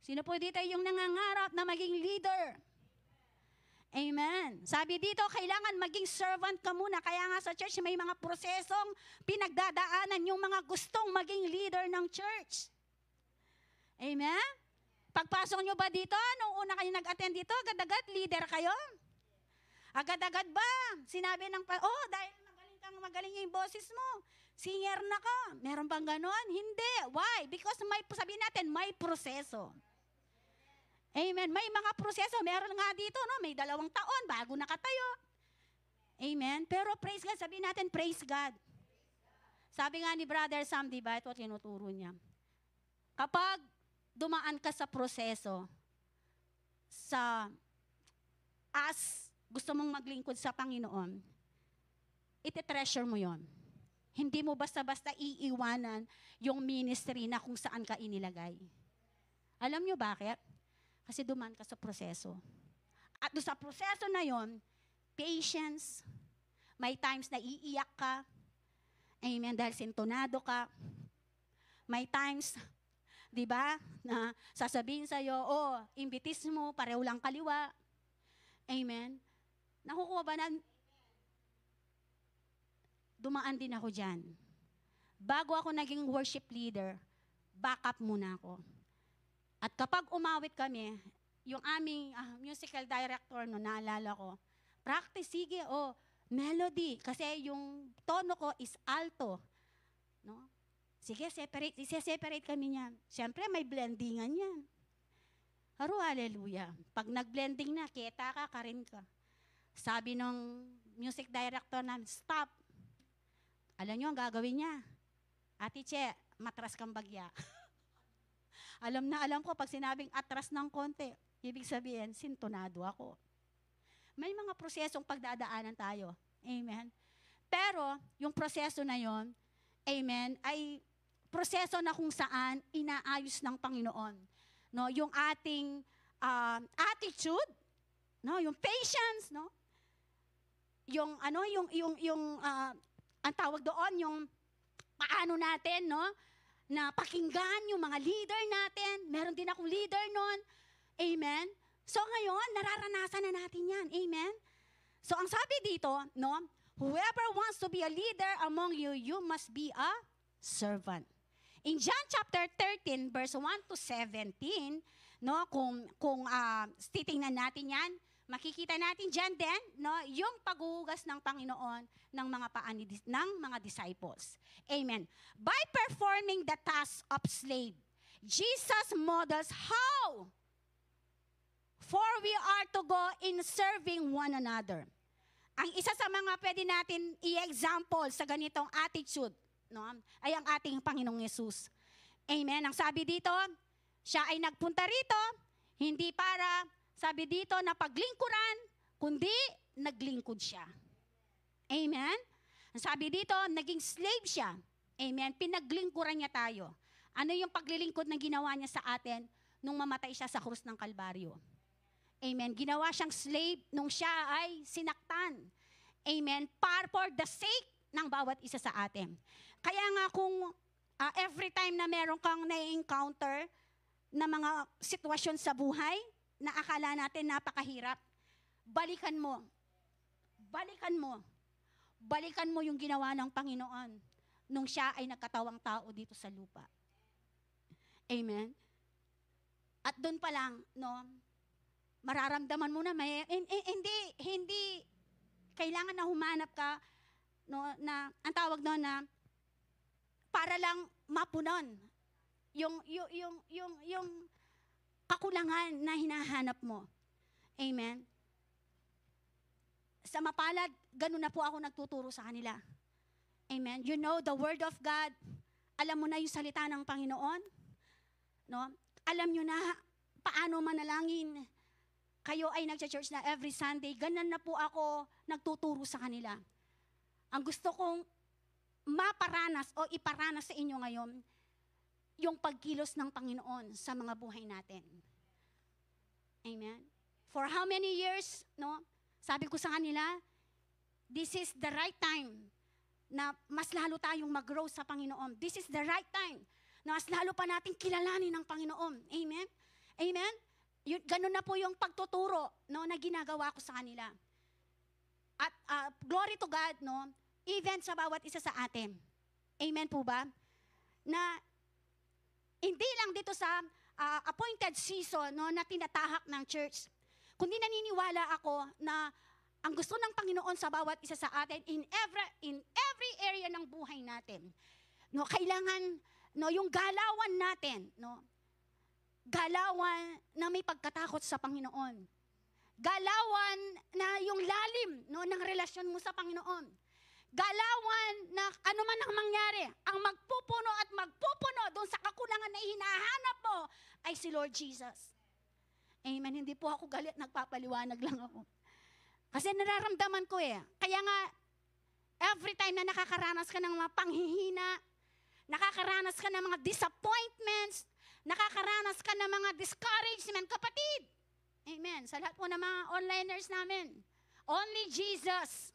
Sino po dito yung nangangarap na maging leader? Amen. Sabi dito, kailangan maging servant ka muna. Kaya nga sa church, may mga prosesong pinagdadaanan yung mga gustong maging leader ng church. Amen? Pagpasok nyo ba dito, nung una kayo nag-attend dito, agad-agad leader kayo? Agad-agad ba? Sinabi ng, dahil magaling yung boses mo, singer na ka. Meron bang ganon? Hindi. Why? Because sabihin natin, may proseso. Amen. May mga proseso. Meron nga dito, no? May 2 taon bago nakatayo. Amen. Pero praise God. Sabihin natin, praise God. Sabi nga ni Brother Sam, di ba? Ito tinuturo niya. Kapag dumaan ka sa proseso, as gusto mong maglingkod sa Panginoon, iti-treasure mo yon. Hindi mo basta-basta iiwanan yung ministry na kung saan ka inilagay. Alam nyo bakit? Kasi duman ka sa proseso. At doon sa proseso na yon, patience, may times na iiyak ka, amen, dahil sintonado ka. May times, di ba, na sasabihin sa'yo, imbitis mo, pareho lang kaliwa. Amen. Nakukuha ba na? Dumaan din ako dyan. Bago ako naging worship leader, backup muna ako. At kapag umawit kami, yung aming musical director, no, naalala ko, practice, sige, melody. Kasi yung tono ko is alto. No? Sige, separate kami niyan. Siyempre, may blendingan yan. Hallelujah. Pag nag-blending na, kita ka rin ka. Sabi ng music director namin, stop. Alam nyo ang gagawin niya? Ate Che, matras kang bagya. alam ko, pag sinabing atras ng konti, ibig sabihin, sintonado ako. May mga prosesong pagdadaanan tayo. Amen. Pero, yung proseso na yon, amen, ay proseso na kung saan inaayos ng Panginoon. No, yung ating attitude, no, yung patience, no? Yung ang tawag doon, yung paano natin, no, na pakinggan yung mga leader natin. Meron din akong leader noon. Amen. So ngayon, nararanasan na natin 'yan. Amen. So ang sabi dito, no, whoever wants to be a leader among you, you must be a servant. In John chapter 13 verse 1 to 17, no, kung titingnan natin 'yan, makikita natin diyan din, no, yung paghuhugas ng Panginoon ng mga paa ng mga disciples. Amen. By performing the task of slave, Jesus models how for we are to go in serving one another. Ang isa sa mga pwede natin i-example sa ganitong attitude, no, ay ang ating Panginoong Yesus. Amen. Ang sabi dito, siya ay nagpunta rito, hindi para, sabi dito, na paglingkuran, kundi naglingkod siya. Amen. Ang sabi dito, naging slave siya. Amen. Pinaglingkuran niya tayo. Ano yung paglilingkod na ginawa niya sa atin nung mamatay siya sa krus ng Kalbaryo? Amen. Ginawa siyang slave nung siya ay sinaktan. Amen. For the sake ng bawat isa sa atin. Kaya nga kung every time na meron kang na-encounter na mga sitwasyon sa buhay na akala natin napakahirap, balikan mo. Balikan mo. Balikan mo yung ginawa ng Panginoon nung siya ay nagkatawang tao dito sa lupa. Amen. At doon pa lang, no, mararamdaman mo na hindi kailangan na humanap ka, no, na ang tawag doon na para lang mapunon yung kakulangan na hinahanap mo. Amen. Sa mapalad, ganun na po ako nagtuturo sa kanila. Amen. You know the word of God. Alam mo na yung salita ng Panginoon. No? Alam nyo na paano manalangin. Kayo ay nagcha-church na every Sunday. Ganun na po ako nagtuturo sa kanila. Ang gusto kong maparanas o iparanas sa inyo ngayon, yung pagkilos ng Panginoon sa mga buhay natin. Amen. For how many years, no? Sabi ko sa kanila, this is the right time na mas lalo tayong mag-grow sa Panginoon. This is the right time na mas lalo pa natin kilalanin ng Panginoon. Amen? Amen? Ganun na po yung pagtuturo, no, na ginagawa ko sa kanila. At glory to God, no, even sa bawat isa sa atin. Amen po ba? Na hindi lang dito sa appointed season, no, na tinatahak ng church, kundi naniniwala ako na ang gusto ng Panginoon sa bawat isa sa atin in every area ng buhay natin, no, kailangan, no, yung galawan natin, no, galawan na may pagkatakot sa Panginoon. Galawan na yung lalim, no, ng relasyon mo sa Panginoon. Galawan na ano man ang mangyari, ang magpupuno at magpupuno doon sa kakulangan na hinahanap mo ay si Lord Jesus. Amen. Hindi po ako galit, nagpapaliwanag lang ako. Kasi nararamdaman ko eh. Kaya nga, every time na nakakaranas ka ng mga panghihina, nakakaranas ka ng mga disappointments, nakakaranas ka ng mga discouragement, kapatid. Amen. Sa lahat po ng mga onliners namin, only Jesus.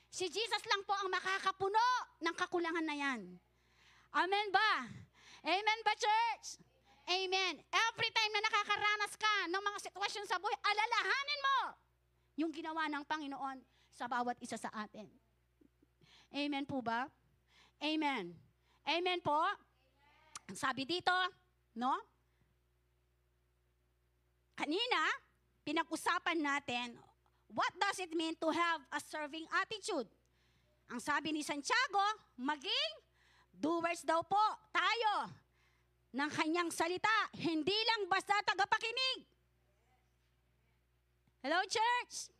Si Jesus lang po ang makakapuno ng kakulangan na yan. Amen ba? Amen ba, church? Amen. Every time na nakakaranas ka ng mga sitwasyon sa buhay, alalahanin mo yung ginawa ng Panginoon sa bawat isa sa atin. Amen po ba? Amen. Amen po? Ang sabi dito, no? Kanina, pinag-usapan natin, what does it mean to have a serving attitude? Ang sabi ni Santiago, maging doers daw po tayo ng kanyang salita, hindi lang basta tagapakinig. Hello, church?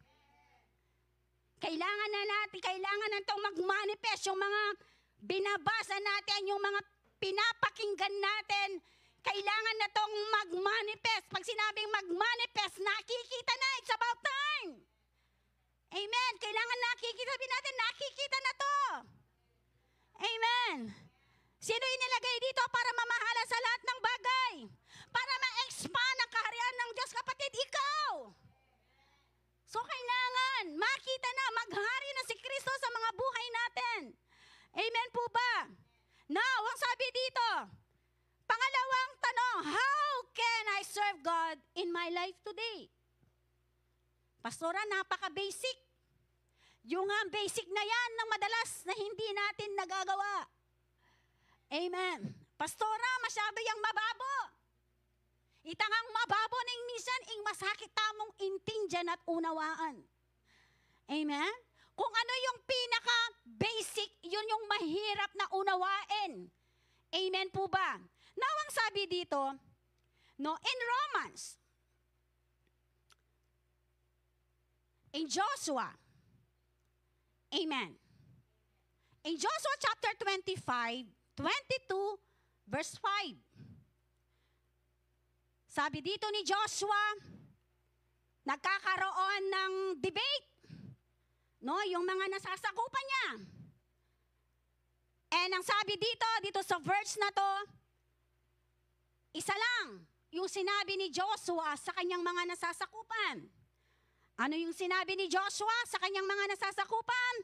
Kailangan na itong mag-manifest, yung mga binabasa natin, yung mga pinapakinggan natin, kailangan na itong mag-manifest. Pag sinabing mag-manifest, nakikita na, it's about time. Amen. Kailangan nakikita, sabi natin, nakikita na to. Amen. Sino inilagay dito para mamahala sa lahat ng bagay? Para ma-expand ang kaharian ng Diyos, kapatid, ikaw. So kailangan, makita na, maghari na si Kristo sa mga buhay natin. Amen po ba? Now, ang sabi dito, pangalawang tanong, how can I serve God in my life today? Pastora, napaka-basic. Yung basic na yan na madalas na hindi natin nagagawa. Amen. Pastora, masyado yung mababo. Itangang mababo ning minsan, ing masakit tamong intindihan at unawaan. Amen? Kung ano yung pinaka-basic, yun yung mahirap na unawain. Amen po ba? Now, ang sabi dito, no, in Romans, in Joshua, amen. In Joshua chapter 25, 22, verse 5. Sabi dito ni Joshua, nagkakaroon ng debate. No, yung mga nasasakupan niya. And ang sabi dito sa verse na to, isa lang yung sinabi ni Joshua sa kanyang mga nasasakupan. Ano yung sinabi ni Joshua sa kanyang mga nasasakupan?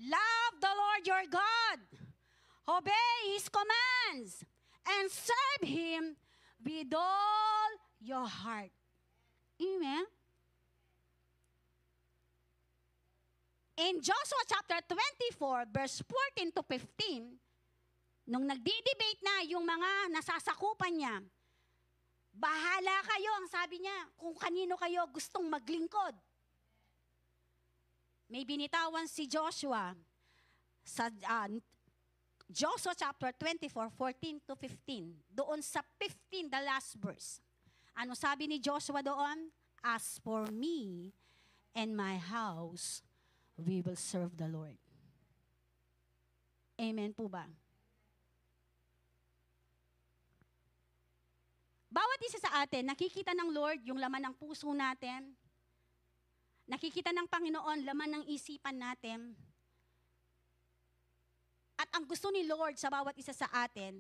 Love the Lord your God, obey His commands, and serve Him with all your heart. Amen? In Joshua chapter 24, verse 14 to 15, nung nagdi-debate na yung mga nasasakupan niya, bahala kayo, ang sabi niya, kung kanino kayo gustong maglingkod. May binitawan si Joshua sa Joshua chapter 24, 14 to 15. Doon sa 15, the last verse. Ano sabi ni Joshua doon? As for me and my house, we will serve the Lord. Amen po ba? Bawat isa sa atin, nakikita ng Lord yung laman ng puso natin. Nakikita ng Panginoon laman ng isipan natin. At ang gusto ni Lord sa bawat isa sa atin,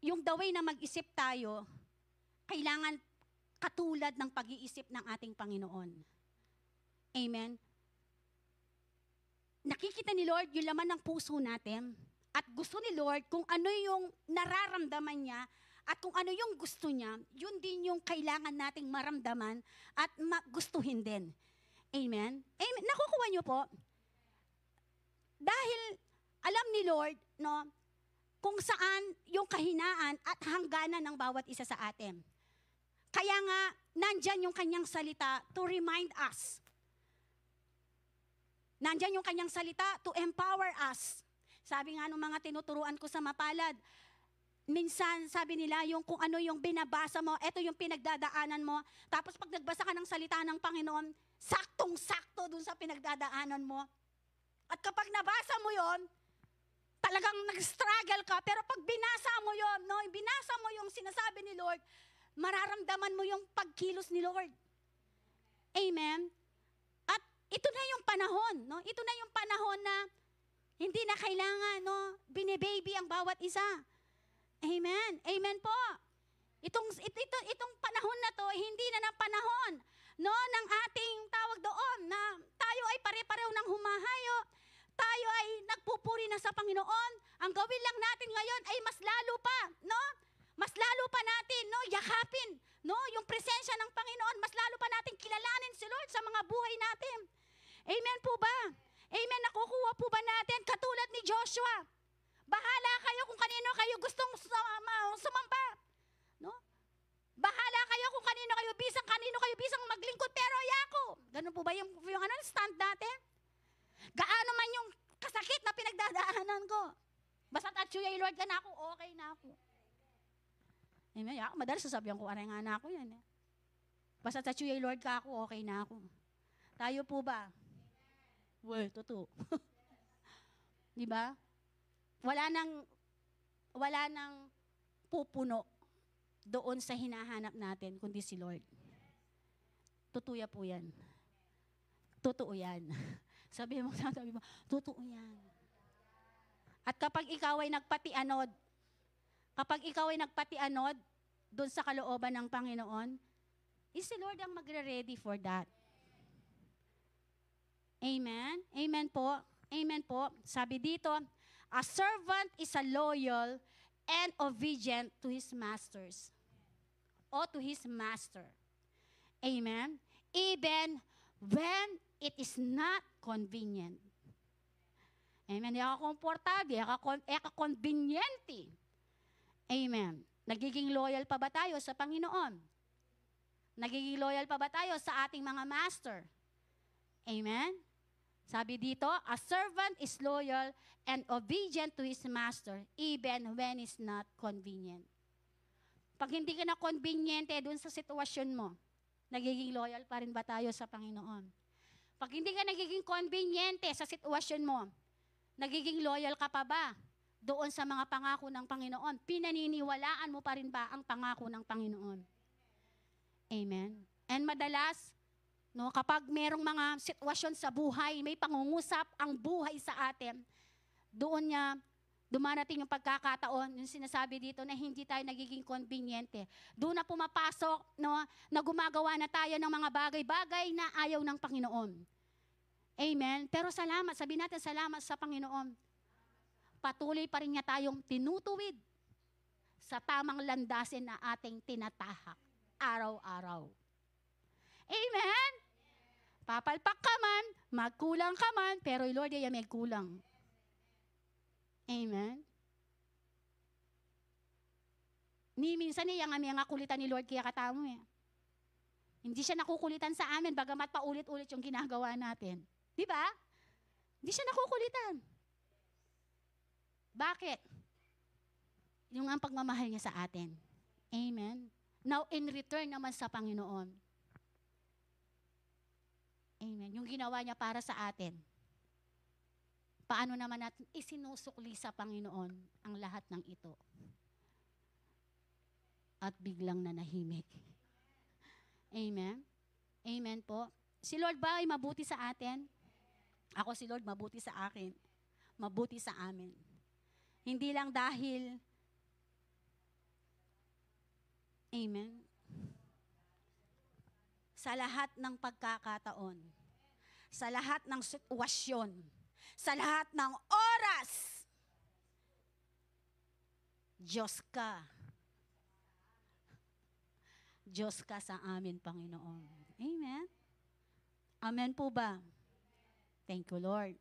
yung the way na mag-isip tayo, kailangan katulad ng pag-iisip ng ating Panginoon. Amen? Nakikita ni Lord yung laman ng puso natin at gusto ni Lord kung ano yung nararamdaman niya at kung ano yung gusto niya, yun din yung kailangan nating maramdaman at gustuhin din. Amen? Amen? Nakukuha niyo po? Dahil alam ni Lord, no, kung saan yung kahinaan at hangganan ng bawat isa sa atin. Kaya nga, nandyan yung kanyang salita to remind us. Nandyan yung kanyang salita to empower us. Sabi nga ng mga tinuturuan ko sa Mapalad, minsan sabi nila yung kung ano yung binabasa mo, eto yung pinagdadaanan mo. Tapos pag nagbasa ka ng salita ng Panginoon, saktong-sakto dun sa pinagdadaanan mo. At kapag nabasa mo yon, talagang nag-struggle ka. Pero pag binasa mo yon, no, binasa mo yung sinasabi ni Lord, mararamdaman mo yung pagkilos ni Lord. Amen? At ito na yung panahon, no? Ito na yung panahon na hindi na kailangan, no, binibaby ang bawat isa. Amen. Amen po. Itong panahon na to, hindi na ng panahon, no, ng ating tawag doon na tayo ay pare-pareho ng humahayo. Tayo ay nagpupuri na sa Panginoon. Ang gawin lang natin ngayon ay mas lalo pa, no? Mas lalo pa natin, no, yakapin, no, yung presensya ng Panginoon. Mas lalo pa natin kilalanin si Lord sa mga buhay natin. Amen po ba? Amen. Nakukuha po ba natin katulad ni Joshua? Bahala kayo kung kanino kayo gustong sumamba. No? Bahala kayo kung kanino kayo bisang maglingkod, pero ayako. Ganun po ba yung stand natin? Gaano man yung kasakit na pinagdadaanan ko. Basta tatsuyay Lord ka na ako, okay na ako. Amen. Madalas sasabihan ko, aray nga na ako yan. Basta tatsuyay Lord ka ako, okay na ako. Tayo po ba? Well, totoo. Di ba? Wala nang pupuno doon sa hinahanap natin, kundi si Lord. Totoo po yan. Totoo yan. Sabi mo, totoo yan. At kapag ikaw ay nagpatianod doon sa kalooban ng Panginoon, si Lord ang magre-ready for that. Amen? Amen po. Amen po. Sabi dito, a servant is a loyal and obedient to his masters. O to his master. Amen? Even when it is not convenient. Amen? Komportable, conveniente. Amen? Nagiging loyal pa ba tayo sa Panginoon? Nagiging loyal pa ba tayo sa ating mga master? Amen? Sabi dito, a servant is loyal and obedient to his master even when it's not convenient. Pag hindi ka na conveniente dun sa sitwasyon mo, nagiging loyal pa rin ba tayo sa Panginoon? Pag hindi ka nagiging conveniente sa sitwasyon mo, nagiging loyal ka pa ba doon sa mga pangako ng Panginoon? Pinaniniwalaan mo pa rin ba ang pangako ng Panginoon? Amen? And madalas, no, kapag merong mga sitwasyon sa buhay, may pangungusap ang buhay sa atin, doon niya dumarating yung pagkakataon, yung sinasabi dito na hindi tayo nagiging conveniente. Doon na pumapasok, no, na gumagawa na tayo ng mga bagay-bagay na ayaw ng Panginoon. Amen? Pero salamat, sabi natin salamat sa Panginoon. Patuloy pa rin niya tayong tinutuwid sa tamang landasin na ating tinatahak araw-araw. Amen? Papalpak ka man, magkulang ka man, pero Lord ay may kulang. Amen? Minsan niya nga kulitan ni Lord kaya katamo eh. Hindi siya nakukulitan sa amin, bagamat paulit-ulit yung ginagawa natin. Di ba? Hindi siya nakukulitan. Bakit? Yung ang pagmamahal niya sa atin. Amen? Now, in return naman sa Panginoon. Amen. Yung ginawa niya para sa atin. Paano naman natin isinusukli sa Panginoon ang lahat ng ito? At biglang nanahimik. Amen? Amen po. Si Lord ba ay mabuti sa atin? Ako si Lord mabuti sa akin. Mabuti sa amin. Hindi lang dahil, amen, sa lahat ng pagkakataon, sa lahat ng sitwasyon, sa lahat ng oras, Diyos ka. Diyos ka sa amin, Panginoon. Amen? Amen po ba? Thank you, Lord.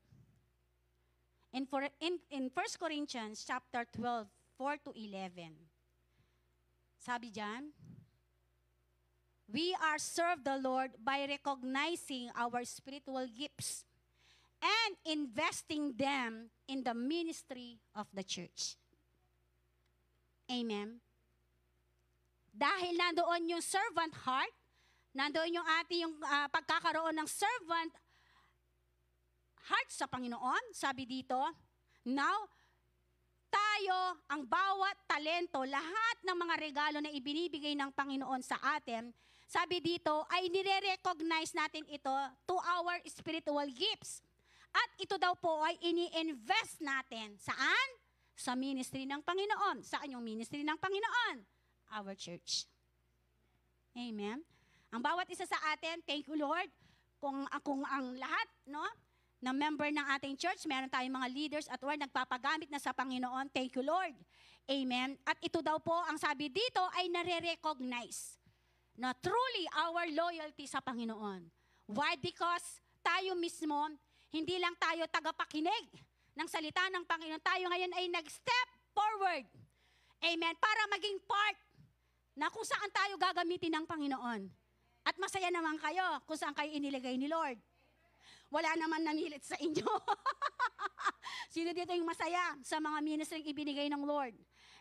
In 1 Corinthians chapter 12, 4 to 11, sabi dyan, we are serve the Lord by recognizing our spiritual gifts and investing them in the ministry of the church. Amen? Dahil nandoon yung servant heart, nandoon yung ating pagkakaroon ng servant heart sa Panginoon, sabi dito, now, tayo, ang bawat talento, lahat ng mga regalo na ibinibigay ng Panginoon sa atin, sabi dito, ay nire-recognize natin ito to our spiritual gifts. At ito daw po ay ini-invest natin. Saan? Sa ministry ng Panginoon. Saan yung ministry ng Panginoon? Our church. Amen. Ang bawat isa sa atin, thank you Lord, kung ang lahat, no, na member ng ating church, meron tayong mga leaders at word, nagpapagamit na sa Panginoon, thank you Lord. Amen. At ito daw po, ang sabi dito ay nare-recognize na truly our loyalty sa Panginoon. Why? Because tayo mismo, hindi lang tayo tagapakinig ng salita ng Panginoon, tayo ngayon ay nag-step forward. Amen. Para maging part na kung saan tayo gagamitin ng Panginoon. At masaya naman kayo kung saan kayo inilagay ni Lord. Wala naman namilit sa inyo. Sino dito yung masaya sa mga ministry ibinigay ng Lord?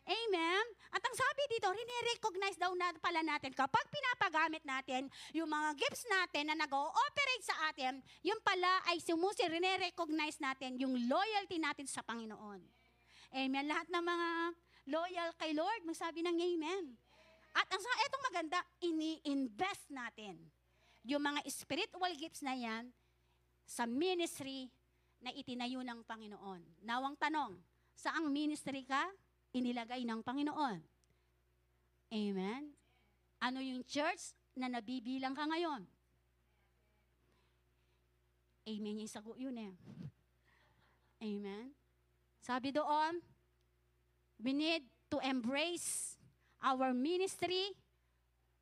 Amen? At ang sabi dito, rini-recognize daw na pala natin kapag pinapagamit natin yung mga gifts natin na nag-ooperate sa atin, yung pala ay rini-recognize natin yung loyalty natin sa Panginoon. Amen? Lahat ng mga loyal kay Lord, magsabi ng amen. At ang etong maganda, ini-invest natin yung mga spiritual gifts na yan sa ministry na itinayo ng Panginoon. Nawang tanong, saang ministry ka inilagay ng Panginoon? Amen? Ano yung church na nabibilang ka ngayon? Amen yung sagot yun eh. Amen? Sabi doon, we need to embrace our ministry.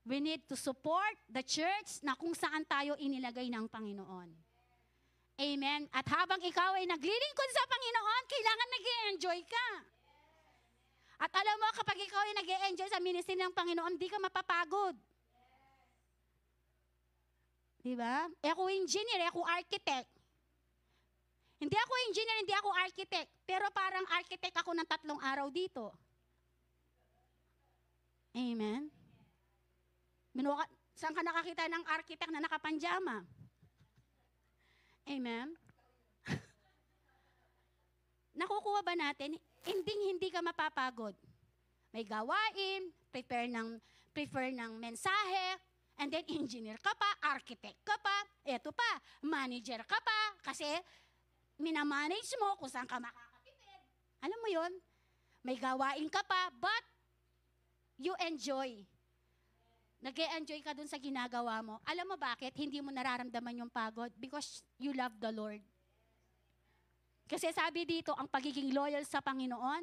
We need to support the church na kung saan tayo inilagay ng Panginoon. Amen? At habang ikaw ay naglilingkod sa Panginoon, kailangan nag-i-enjoy ka. At alam mo, kapag ikaw ay nag-i-enjoy sa ministry ng Panginoon, di ka mapapagod. Diba? Ako engineer, ako architect. Hindi ako engineer, hindi ako architect. Pero parang architect ako ng 3 araw dito. Amen? Saan ka nakakita ng architect na nakapanjama? Amen? Nakukuha ba natin? Hindi ka mapapagod. May gawain, prepare ng mensahe, and then engineer ka pa, architect ka pa, eto pa, manager ka pa, kasi minamanage mo kung saan ka makakatipid. Alam mo yon? May gawain ka pa, but you enjoy. Nag-e-enjoy ka dun sa ginagawa mo. Alam mo bakit? Hindi mo nararamdaman yung pagod? Because you love the Lord. Kasi sabi dito, ang pagiging loyal sa Panginoon,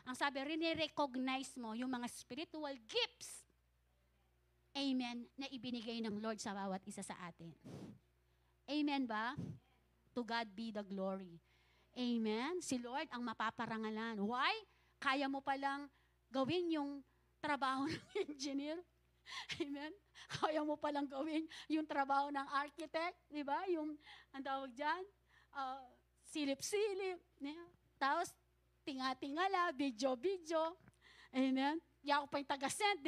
ang sabi, rini-recognize mo yung mga spiritual gifts. Amen, na ibinigay ng Lord sa bawat isa sa atin. Amen ba? To God be the glory. Amen? Si Lord ang mapaparangalan. Why? Kaya mo palang gawin yung trabaho ng engineer. Amen? Kaya mo palang gawin yung trabaho ng architect. Diba? Yung, ang tawag dyan, silip-silip. Tapos, tinga-tingala, video-video. Amen? Di ako pa yung taga-send,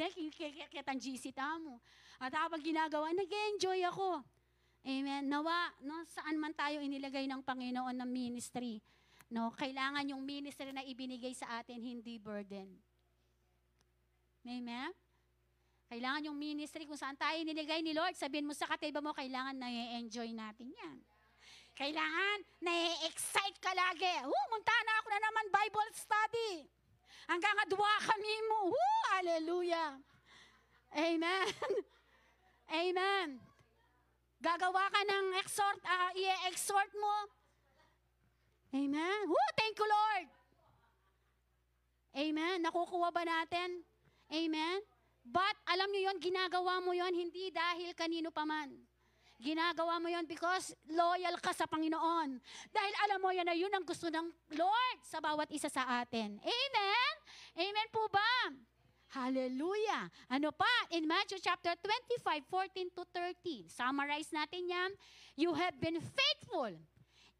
kitang GC tamo. At habang ginagawa, nag-enjoy ako. Amen? Nawa, no, saan man tayo inilagay ng Panginoon ng ministry, no, kailangan yung ministry na ibinigay sa atin, hindi burden. Amen? Kailangan yung ministry kung saan tayo inilagay ni Lord, sabihin mo sa katiba mo, kailangan na-enjoy natin yan. Kailangan na-excite ka lagi. Munta na ako na naman Bible study. Hanggang adwa kami mo. Hallelujah. Amen. Amen. Gagawa ka ng i-exhort mo. Amen. Thank you, Lord. Amen. Nakukuha ba natin? Amen. But alam niyo yon, ginagawa mo yon hindi dahil kanino pa man. Ginagawa mo yon because loyal ka sa Panginoon. Dahil alam mo yan na yun ang gusto ng Lord sa bawat isa sa atin. Amen? Amen po ba? Hallelujah. Ano pa? In Matthew chapter 25, 14 to 30. Summarize natin yan. You have been faithful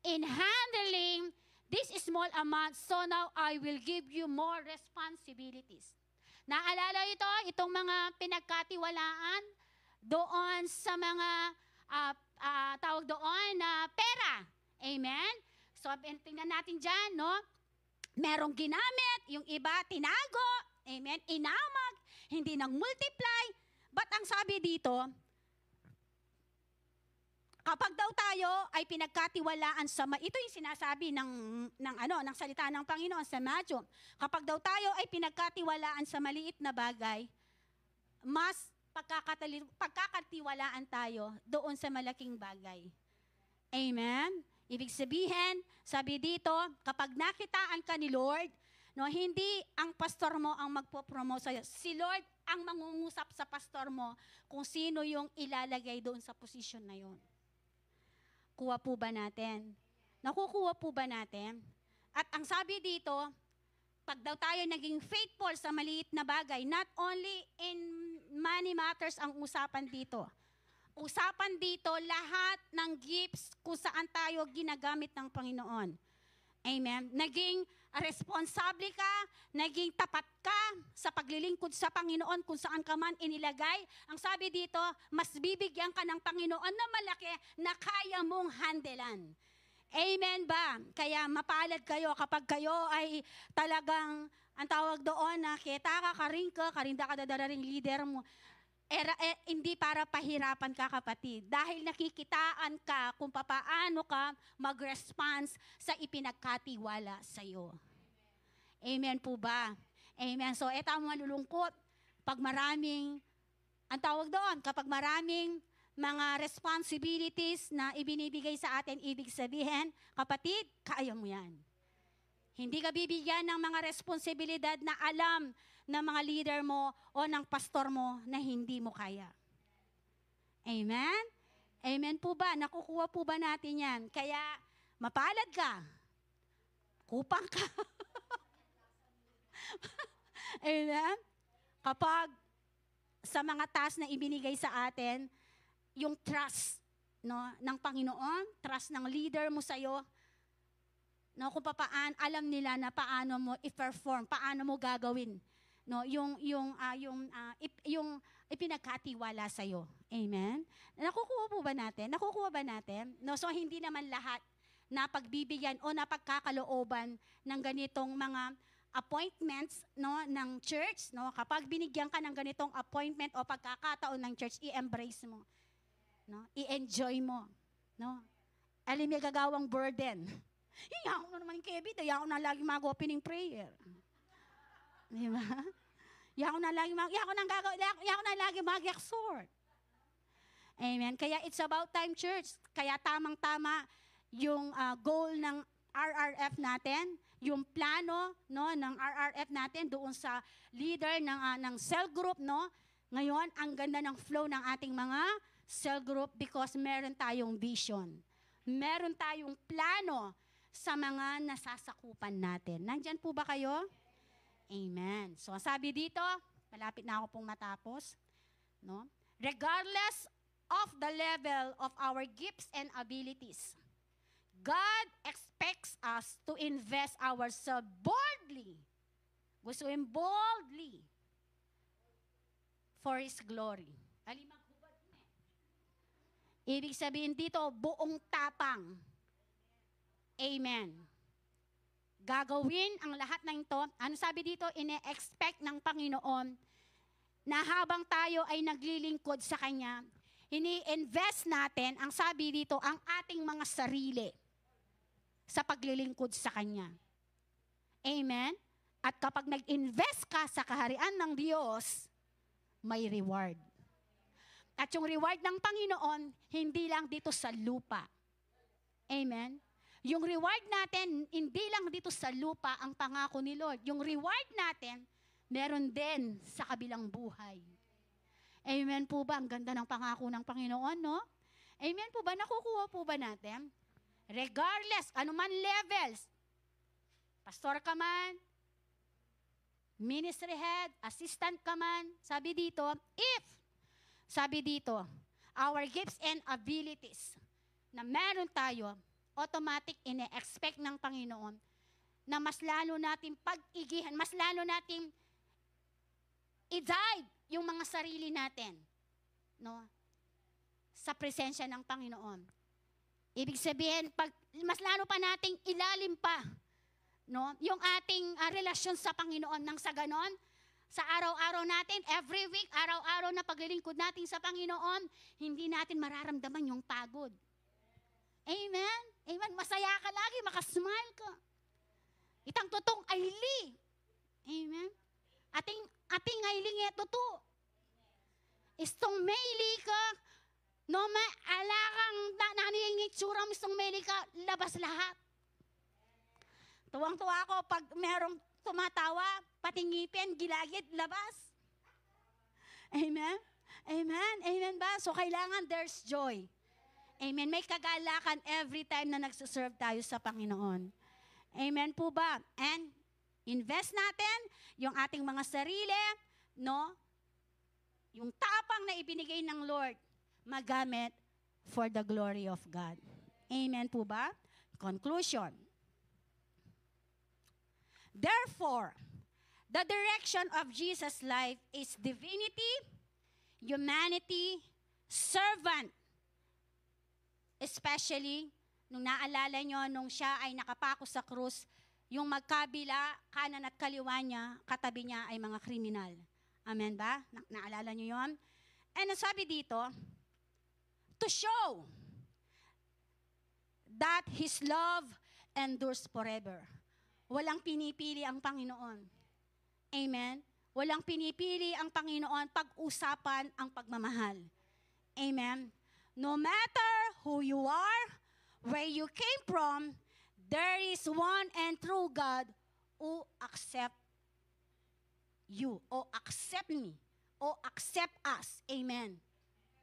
in handling this small amount, so now I will give you more responsibilities. Naalala itong mga pinagkatiwalaan doon sa mga tawag doon na pera. Amen? So, tingnan natin dyan, no? Merong ginamit yung iba tinago, amen, inamag, hindi nag-multiply. But ang sabi dito, kapag daw tayo ay pinagkatiwalaan ito yung sinasabi ng salita ng Panginoon sa Matthew. Kapag daw tayo ay pinagkatiwalaan sa maliit na bagay, mas pagkakatiwalaan tayo doon sa malaking bagay. Amen? Ibig sabihin, sabi dito, kapag nakitaan ka ni Lord, no, hindi ang pastor mo ang magpo-promote sa'yo. Si Lord ang mangungusap sa pastor mo kung sino yung ilalagay doon sa posisyon na yun. Kuha po ba natin? Nakukuha po ba natin? At ang sabi dito, pag daw tayo naging faithful sa maliit na bagay, not only in money matters ang usapan dito. Usapan dito lahat ng gifts kung saan tayo ginagamit ng Panginoon. Amen. Naging responsable ka, naging tapat ka sa paglilingkod sa Panginoon kung saan ka man inilagay. Ang sabi dito, mas bibigyan ka ng Panginoon na malaki na kaya mong handelan. Amen ba? Kaya mapalad kayo kapag kayo ay talagang, ang tawag doon na kita ka, karinda ka dadararing leader mo. Hindi para pahirapan ka, kapatid. Dahil nakikitaan ka kung paano ka mag-response sa ipinagkatiwala sa'yo. Amen po ba? Amen. So, ito ang malulungkot. Pag maraming, ang tawag doon, kapag maraming mga responsibilities na ibinibigay sa atin, ibig sabihin, kapatid, kaya mo yan. Hindi ka bibigyan ng mga responsibilidad na alam ng mga leader mo o ng pastor mo na hindi mo kaya. Amen? Amen po ba? Nakukuha po ba natin yan? Kaya, mapalad ka. Kupang ka. Amen? Kapag sa mga task na ibinigay sa atin, yung trust, no, ng Panginoon, trust ng leader mo sa'yo, no, kung alam nila na paano mo i-perform, paano mo gagawin, no, yung ipinagkatiwala sa iyo. Amen. Nakukuha po ba natin? Nakukuha ba natin? No, so hindi naman lahat na pagbibigyan o napagkakalooban ng ganitong mga appointments, no, ng church, no, kapag binigyan ka ng ganitong appointment o pagkakataon ng church, i-embrace mo, no, i-enjoy mo, no. Alam mo gagawang burden. Iyaw na naman yung Kevin, iyaw na lagi mag-opening prayer. Di ba? Iyaw na lagi mag-exhort. Amen. Kaya it's about time, church. Kaya tamang-tama yung goal ng RRF natin, yung plano, no, ng RRF natin doon sa leader ng cell group, no. Ngayon, ang ganda ng flow ng ating mga cell group because meron tayong vision. Meron tayong plano sa mga nasasakupan natin. Nandyan po ba kayo? Amen. So, sabi dito, malapit na ako pong matapos, no? Regardless of the level of our gifts and abilities, God expects us to invest ourselves boldly. Gusto boldly for His glory. Ibig sabihin dito, buong tapang. Amen. Gagawin ang lahat ng ito. Ano sabi dito? Ine-expect ng Panginoon na habang tayo ay naglilingkod sa Kanya, ini-invest natin, ang sabi dito, ang ating mga sarili sa paglilingkod sa Kanya. Amen? At kapag nag-invest ka sa kaharian ng Diyos, may reward. At yung reward ng Panginoon, hindi lang dito sa lupa. Amen? Yung reward natin, hindi lang dito sa lupa ang pangako ni Lord. Yung reward natin, meron din sa kabilang buhay. Amen po ba? Ang ganda ng pangako ng Panginoon, no? Amen po ba? Nakukuha po ba natin? Regardless, anuman levels, pastor ka man, ministry head, assistant ka man, sabi dito, our gifts and abilities na meron tayo, automatic ine-expect ng Panginoon na mas lalo natin pag-igihan, mas lalo natin i-dive yung mga sarili natin, no, sa presensya ng Panginoon. Ibig sabihin, mas lalo pa nating ilalim pa no? Yung ating relasyon sa Panginoon nang sa ganon, sa araw-araw natin, every week, araw-araw na paglilingkod natin sa Panginoon, hindi natin mararamdaman yung pagod. Amen? Amen? Masaya ka lagi, makasmile ka. Itang totong ayli. Amen? Ating ayli nga totoo. Istong maili ka, no alakang naniyang itsura mo istong maili ka, labas lahat. Tuwang-tuwa ako pag merong tumatawa, pati ngipin, gilagid, labas. Amen? Amen? Amen ba? So kailangan there's joy. Amen? May kagalakan every time na nagsuserve tayo sa Panginoon. Amen po ba? And invest natin yung ating mga sarili, no? Yung tapang na ibinigay ng Lord, magamit for the glory of God. Amen po ba? Conclusion. Therefore, the direction of Jesus' life is divinity, humanity, servant. Especially, nung naalala nyo, nung siya ay nakapako sa krus, yung magkabila, kanan at kaliwa niya, katabi niya ay mga kriminal. Amen ba? Naalala nyo yon? And ang sabi dito, to show that His love endures forever. Walang pinipili ang Panginoon. Amen? Walang pinipili ang Panginoon pag-usapan ang pagmamahal. Amen? No matter who you are, where you came from, there is one and true God who accept you, o accept me, o accept us. Amen.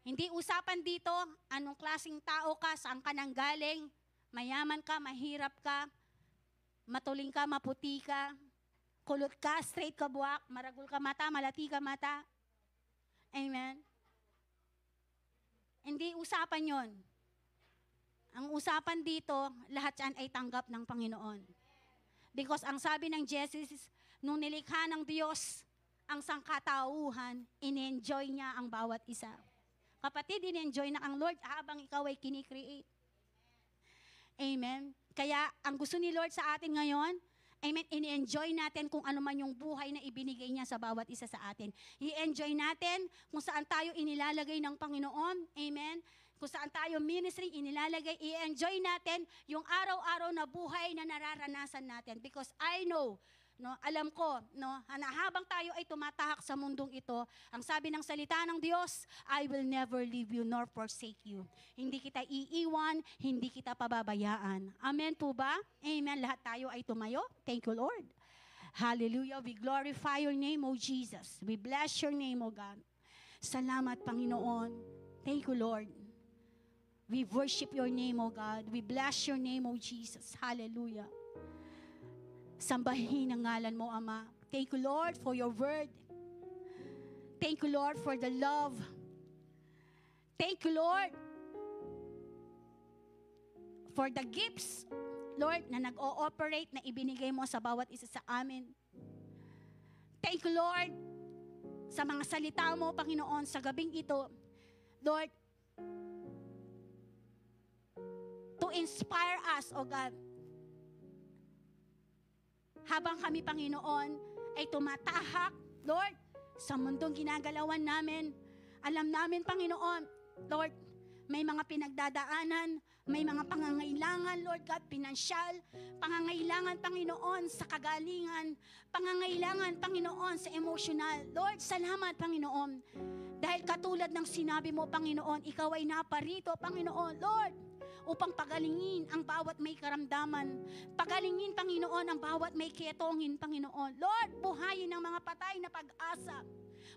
Hindi usapan dito, anong klaseng tao ka, saan ka nang galing, mayaman ka, mahirap ka, matuling ka, maputi ka, kulot ka, straight ka buwak, maragul ka mata, malati ka mata. Amen. Hindi usapan yon. Ang usapan dito, lahat yan ay tanggap ng Panginoon. Because ang sabi ng Genesis, nung nilikha ng Diyos ang sangkatauhan, in-enjoy niya ang bawat isa. Kapatid, in-enjoy na ang Lord habang ikaw ay kinikreate. Amen. Kaya ang gusto ni Lord sa atin ngayon, amen, in-enjoy natin kung ano man yung buhay na ibinigay niya sa bawat isa sa atin. I-enjoy natin kung saan tayo inilalagay ng Panginoon. Amen. Kung saan tayo ministry inilalagay, i-enjoy natin yung araw-araw na buhay na nararanasan natin. Because I know, no, alam ko, no, na habang tayo ay tumatahak sa mundong ito, ang sabi ng salita ng Diyos, I will never leave you nor forsake you. Hindi kita iiwan, hindi kita pababayaan. Amen po ba? Amen. Lahat tayo ay tumayo. Thank you, Lord. Hallelujah. We glorify your name, O Jesus. We bless your name, O God. Salamat, Panginoon. Thank you, Lord. We worship your name, O God. We bless your name, O Jesus. Hallelujah. Sambahin ang ngalan mo, Ama. Thank you, Lord, for your word. Thank you, Lord, for the love. Thank you, Lord, for the gifts, Lord, na nag-ooperate, na ibinigay mo sa bawat isa sa amin. Thank you, Lord, sa mga salita mo, Panginoon, sa gabing ito. Lord, to inspire us, O God. Habang kami, Panginoon, ay tumatahak, Lord, sa mundong ginagalawan namin, alam namin, Panginoon, Lord, may mga pinagdadaanan, may mga pangangailangan, Lord God, pinansyal, pangangailangan, Panginoon, sa kagalingan, pangangailangan, Panginoon, sa emosyonal. Lord, salamat, Panginoon, dahil katulad ng sinabi mo, Panginoon, ikaw ay naparito, Panginoon, Lord, upang pagalingin ang bawat may karamdaman. Pagalingin, Panginoon, ang bawat may ketongin, Panginoon. Lord, buhayin ang mga patay na pag-asa.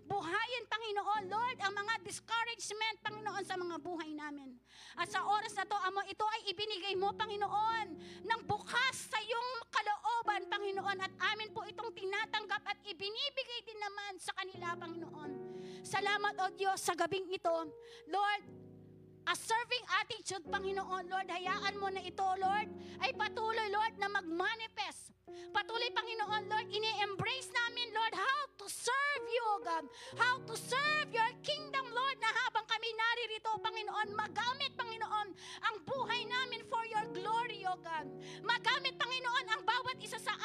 Buhayin, Panginoon, Lord, ang mga discouragement, Panginoon, sa mga buhay namin. At sa oras na to, Amo, ito ay ibinigay mo, Panginoon, ng bukas sa iyong kalooban, Panginoon, at amin po itong tinatanggap at ibinibigay din naman sa kanila, Panginoon. Salamat, O Diyos, sa gabing ito. Lord, a serving attitude, Panginoon, Lord, hayaan mo na ito, Lord, ay patuloy, Lord, na mag-manifest. Patuloy, Panginoon, Lord, ini-embrace namin, Lord, how to serve you, O God. How to serve your kingdom, Lord, na habang kami naririto, Panginoon, magamit, Panginoon, ang buhay namin for your glory, O God. Magamit, Panginoon, ang bawat isa sa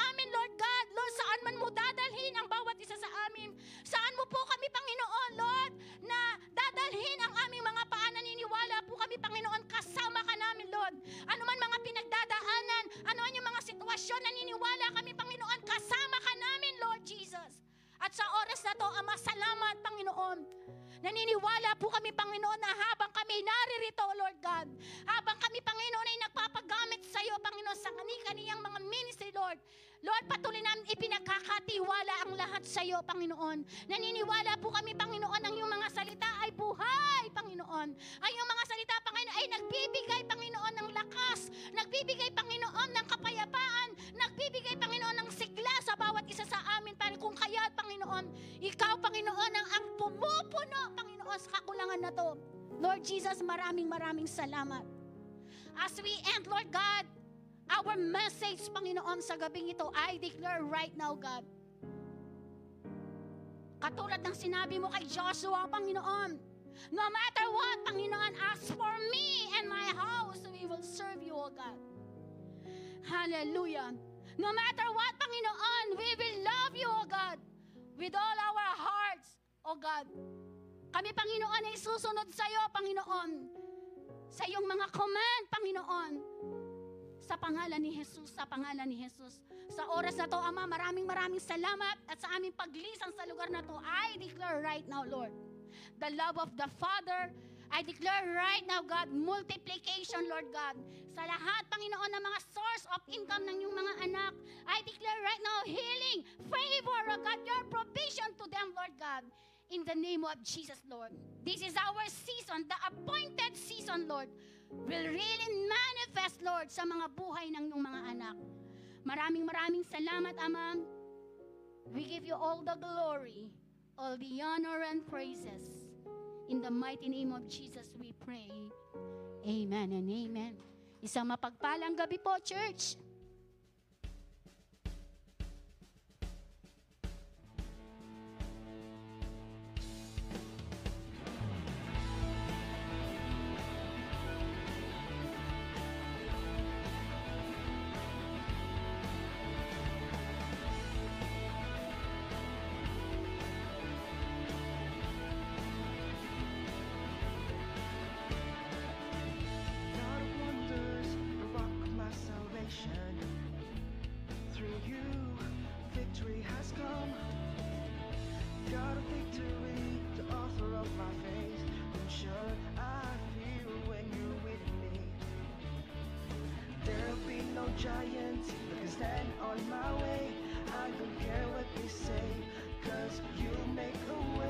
dadalhin ang bawat isa sa amin? Saan mo po kami, Panginoon, Lord, na dadalhin ang aming mga paa? Naniniwala po kami, Panginoon, kasama ka namin, Lord. Ano man mga pinagdadaanan, ano man yung mga sitwasyon, naniniwala kami, Panginoon, kasama ka namin, Lord Jesus. At sa oras na to, Ama, salamat, Panginoon. Naniniwala po kami, Panginoon, na habang kami naririto, Lord God, habang kami, Panginoon, ay nagpapagamit sa iyo, Panginoon, sa kani-kaniyang mga ministry, Lord. Lord, patuloy namin ipinagkakatiwala ang lahat sa iyo, Panginoon. Naniniwala po kami, Panginoon, ang iyong mga salita ay buhay, Panginoon. Ang iyong mga salita, Panginoon, ay nagbibigay, Panginoon, ng lakas, nagbibigay, Panginoon, ng kapayapaan, nagbibigay, Panginoon, ng sigla sa bawat isa sa amin, kung kaya, Panginoon, ikaw, Panginoon, ang pumupuno, Panginoon, sa kakulangan na to. Lord Jesus, maraming salamat. As we end, Lord God, our message, Panginoon, sa gabing ito, I declare right now, God, katulad ng sinabi mo kay Joshua, Panginoon, no matter what, Panginoon, as for me and my house, we will serve you, O God. Hallelujah. No matter what, Panginoon, we will love you, O God, with all our hearts, O God. Kami, Panginoon, ay susunod sa iyo, Panginoon, sa iyong mga command, Panginoon, sa pangalan ni Jesus, sa pangalan ni Jesus. Sa oras na to, Ama, maraming salamat at sa aming paglisan sa lugar na to, I declare right now, Lord, the love of the Father. I declare right now, God, multiplication, Lord God, sa lahat, Panginoon, ng mga source of income ng iyong mga anak. I declare right now, healing, favor, oh God, your provision to them, Lord God, in the name of Jesus, Lord. This is our season, the appointed season, Lord, will really manifest, Lord, sa mga buhay ng iyong mga anak. Maraming salamat, Ama. We give you all the glory, all the honor and praises. In the mighty name of Jesus we pray. Amen and amen. Isang mapagpalang gabi po, church. Giants that can stand on my way. I don't care what they say, 'cause you make a way.